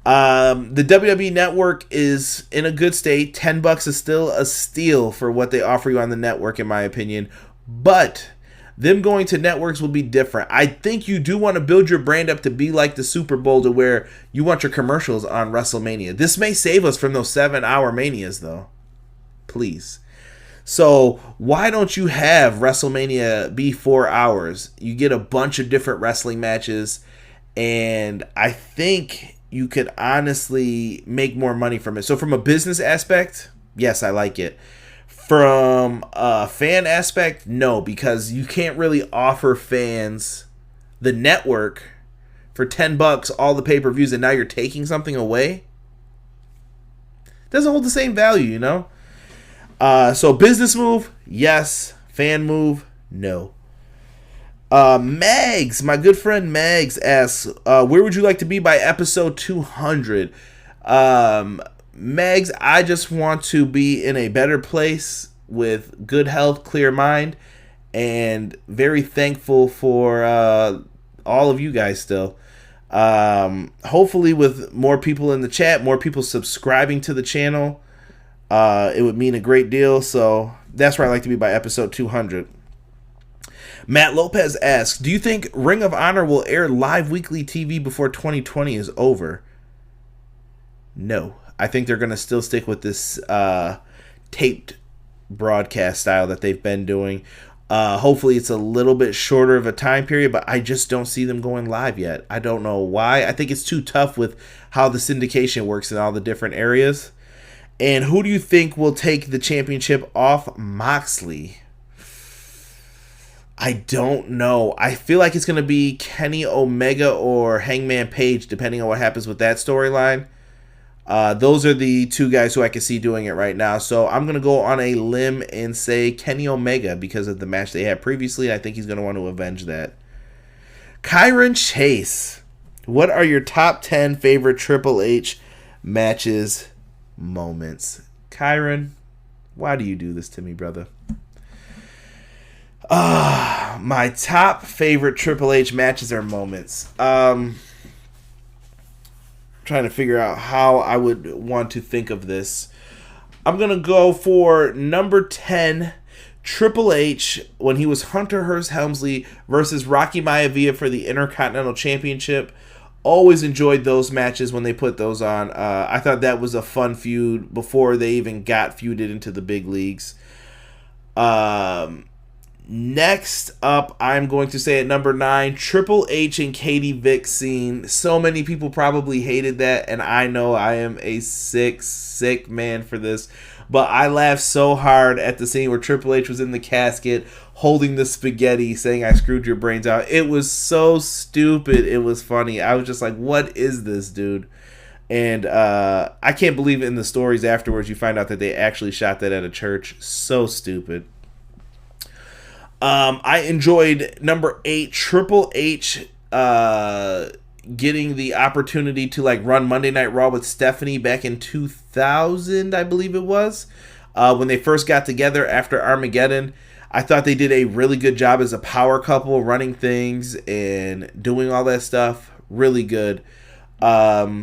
The WWE network is in a good state. $10 is still a steal for what they offer you on the network, in my opinion. But them going to networks will be different. I think you do want to build your brand up to be like the Super Bowl, to where you want your commercials on WrestleMania. This may save us from those 7-hour manias, though. Please. So why don't you have WrestleMania be 4 hours? You get a bunch of different wrestling matches, and I think you could honestly make more money from it. So from a business aspect, yes, I like it. From a fan aspect, no, because you can't really offer fans the network for $10, all the pay-per-views, and now you're taking something away. Doesn't hold the same value, you know? So business move, yes. Fan move, no. Mags, my good friend Mags asks, where would you like to be by episode 200? Mags, I just want to be in a better place with good health, clear mind, and very thankful for all of you guys still. Hopefully with more people in the chat, more people subscribing to the channel, it would mean a great deal. So that's where I like to be by episode 200. Matt Lopez asks, do you think Ring of Honor will air live weekly TV before 2020 is over? No. I think they're going to still stick with this taped broadcast style that they've been doing. Hopefully it's a little bit shorter of a time period, but I just don't see them going live yet. I don't know why. I think it's too tough with how the syndication works in all the different areas. And who do you think will take the championship off Moxley? I don't know. I feel like it's going to be Kenny Omega or Hangman Page, depending on what happens with that storyline. Those are the two guys who I can see doing it right now. So I'm going to go on a limb and say Kenny Omega because of the match they had previously. I think he's going to want to avenge that. Kyron Chase, what are your top 10 favorite Triple H matches, moments? Kyron, why do you do this to me, brother? My top favorite Triple H matches or moments. Trying to figure out how I would want to think of this. I'm going to go for number 10, Triple H, when he was Hunter Hearst Helmsley versus Rocky Maivia for the Intercontinental Championship. Always enjoyed those matches when they put those on. I thought that was a fun feud before they even got feuded into the big leagues. Next up, I'm going to say at number 9, Triple H and Katie Vick scene. So many people probably hated that, and I know I am a sick man for this. But I laughed so hard at the scene where Triple H was in the casket holding the spaghetti saying, "I screwed your brains out." It was so stupid. It was funny. I was just like, what is this, dude? And I can't believe in the stories afterwards you find out that they actually shot that at a church. So stupid. I enjoyed number 8, Triple H getting the opportunity to like run Monday Night Raw with Stephanie back in 2000, I believe it was, when they first got together after Armageddon. I thought they did a really good job as a power couple, running things and doing all that stuff. Really good. What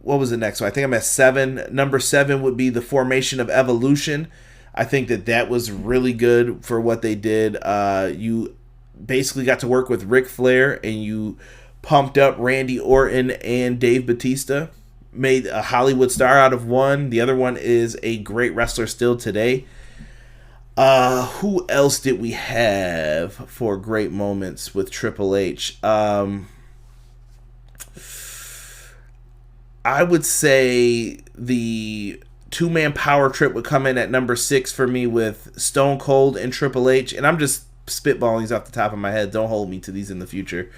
was the next one? I think I'm at 7. Number 7 would be the formation of Evolution. I think that was really good for what they did. You basically got to work with Ric Flair, and you pumped up Randy Orton and Dave Bautista. Made a Hollywood star out of one. The other one is a great wrestler still today. Who else did we have for great moments with Triple H? I would say the 2-man power trip would come in at number 6 for me with Stone Cold and Triple H. And I'm just spitballing these off the top of my head. Don't hold me to these in the future.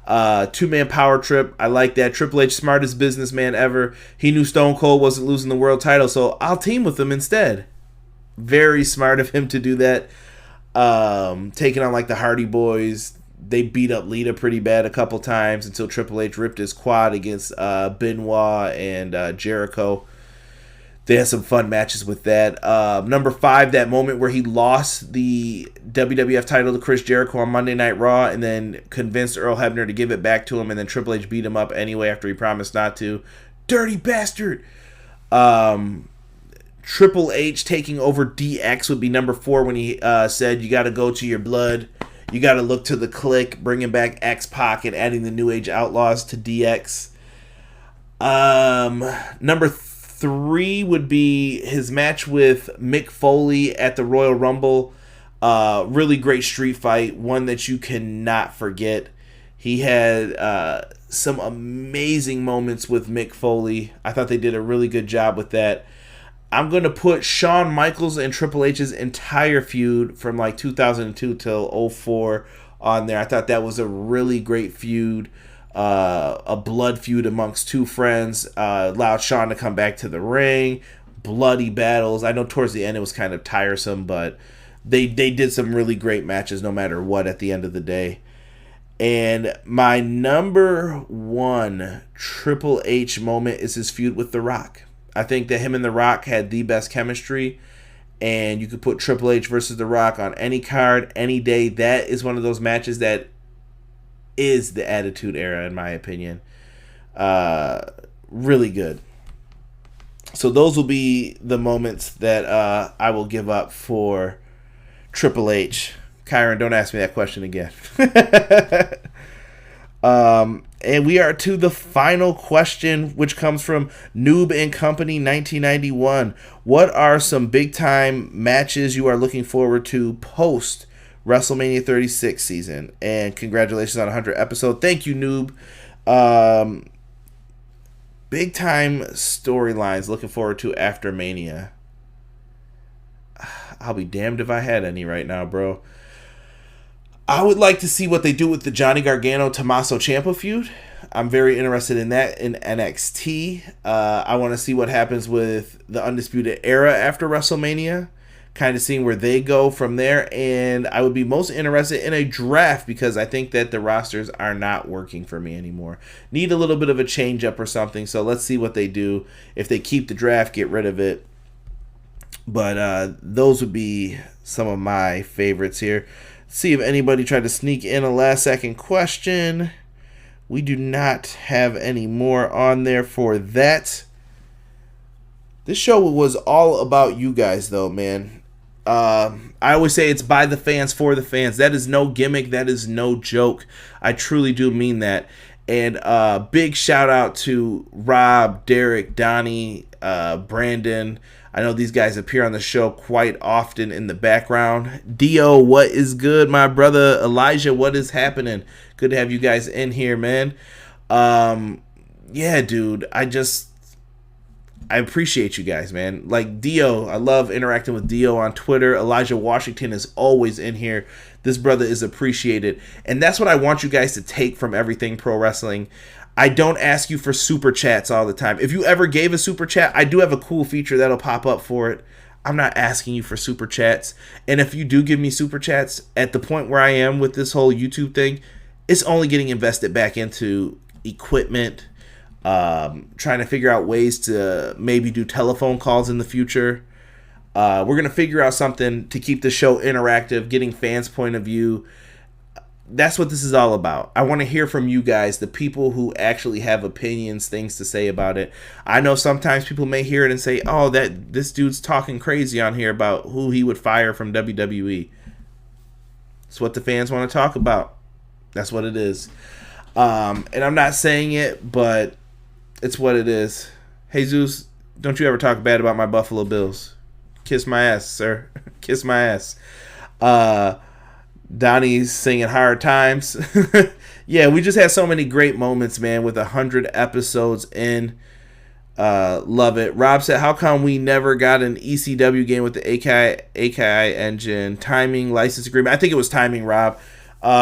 2-man power trip. I like that. Triple H, smartest businessman ever. He knew Stone Cold wasn't losing the world title, so I'll team with him instead. Very smart of him to do that. Taking on like the Hardy Boys. They beat up Lita pretty bad a couple times until Triple H ripped his quad against Benoit and Jericho. They had some fun matches with that. Number 5, that moment where he lost the WWF title to Chris Jericho on Monday Night Raw and then convinced Earl Hebner to give it back to him, and then Triple H beat him up anyway after he promised not to. Dirty bastard! Triple H taking over DX would be number 4 when he said, "You got to go to your blood. You got to look to the Click," bringing back X-Pac and adding the New Age Outlaws to DX. Number 3 would be his match with Mick Foley at the Royal Rumble. Really great street fight, one that you cannot forget. He had some amazing moments with Mick Foley. I thought they did a really good job with that. I'm going to put Shawn Michaels and Triple H's entire feud from like 2002 till 2004 on there. I thought that was a really great feud. A blood feud amongst two friends. Allowed Shawn to come back to the ring. Bloody battles. I know towards the end it was kind of tiresome, but they did some really great matches no matter what at the end of the day. And my number one Triple H moment is his feud with The Rock. I think that him and The Rock had the best chemistry, and you could put Triple H versus The Rock on any card, any day. That is one of those matches that is the Attitude Era, in my opinion. Really good. So those will be the moments that I will give up for Triple H. Kyron, don't ask me that question again. And we are to the final question, which comes from Noob and Company 1991. What are some big time matches you are looking forward to post WrestleMania 36 season? And congratulations on 100 episode. Thank you, Noob. Big time storylines looking forward to after Mania. I'll be damned if I had any right now, bro. I would like to see what they do with the Johnny Gargano-Tommaso Ciampa feud. I'm very interested in that in NXT. I want to see what happens with the Undisputed Era after WrestleMania. Kind of seeing where they go from there. And I would be most interested in a draft because I think that the rosters are not working for me anymore. Need a little bit of a change up or something. So let's see what they do. If they keep the draft, get rid of it. But those would be some of my favorites here. See if anybody tried to sneak in a last second question. We do not have any more on there for that. This show was all about you guys though, man. I always say it's by the fans for the fans. That is no gimmick. That is no joke. I truly do mean that. And big shout out to Rob, Derek, Donnie, Brandon. I know these guys appear on the show quite often in the background. Dio, what is good, my brother? Elijah, what is happening? Good to have you guys in here, man. Yeah, dude, I appreciate you guys, man. Like Dio, I love interacting with Dio on Twitter. Elijah Washington is always in here. This brother is appreciated. And that's what I want you guys to take from Everything Pro Wrestling. I don't ask you for super chats all the time. If you ever gave a super chat, I do have a cool feature that'll pop up for it. I'm not asking you for super chats. And if you do give me super chats, at the point where I am with this whole YouTube thing, it's only getting invested back into equipment, trying to figure out ways to maybe do telephone calls in the future. We're going to figure out something to keep the show interactive, getting fans' point of view. That's what this is all about. I want to hear from you guys, the people who actually have opinions, things to say about it. I know sometimes people may hear it and say, oh, that this dude's talking crazy on here about who he would fire from WWE. It's what the fans want to talk about. That's what it is. And I'm not saying it, but it's what it is. Jesus, don't you ever talk bad about my Buffalo Bills. Kiss my ass, sir. Kiss my ass. Donnie's singing Hard Times. Yeah, we just had so many great moments, man, with 100 episodes in. Love it. Rob said, how come we never got an ECW game with the AKI engine? Timing, license agreement. I think it was timing, Rob,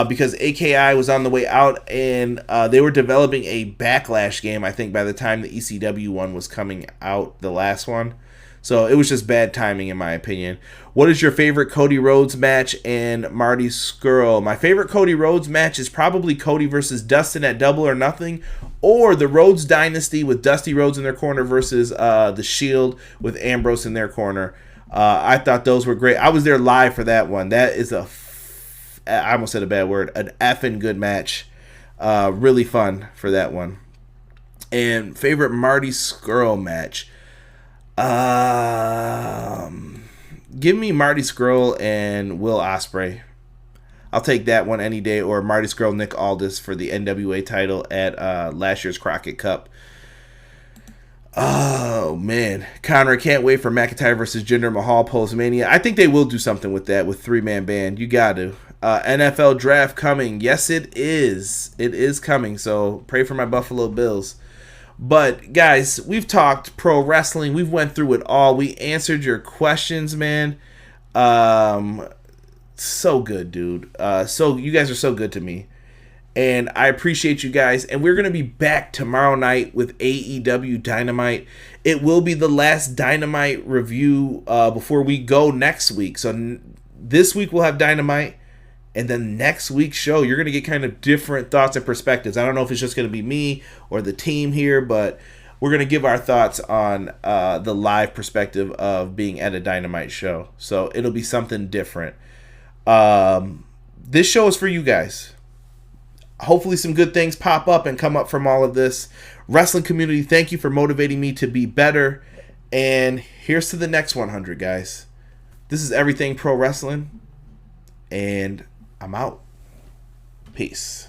because AKI was on the way out, and they were developing a Backlash game, I think, by the time the ECW one was coming out, the last one. So it was just bad timing, in my opinion. What is your favorite Cody Rhodes match and Marty Scurll? My favorite Cody Rhodes match is probably Cody versus Dustin at Double or Nothing, or the Rhodes Dynasty with Dusty Rhodes in their corner versus the Shield with Ambrose in their corner. I thought those were great. I was there live for that one. That is I almost said a bad word, an effing good match. Really fun for that one. And favorite Marty Scurll match. Give me Marty Scurll and Will Ospreay. I'll take that one any day. Or Marty Scurll, Nick Aldis for the NWA title at last year's Crockett Cup. Oh man, Connor, can't wait for McIntyre versus Jinder Mahal post-Mania. I think they will do something with that with 3-man band. You got to. NFL draft coming. Yes, it is. It is coming. So pray for my Buffalo Bills. But guys, we've talked pro wrestling. We've went through it all. We answered your questions, man. So good, dude. So you guys are so good to me. And I appreciate you guys. And we're going to be back tomorrow night with AEW Dynamite. It will be the last Dynamite review before we go next week. So this week we'll have Dynamite, and then next week's show, you're going to get kind of different thoughts and perspectives. I don't know if it's just going to be me or the team here, but we're going to give our thoughts on the live perspective of being at a Dynamite show. So it'll be something different. This show is for you guys. Hopefully some good things pop up and come up from all of this. Wrestling community, thank you for motivating me to be better. And here's to the next 100, guys. This is Everything Pro Wrestling, and I'm out. Peace.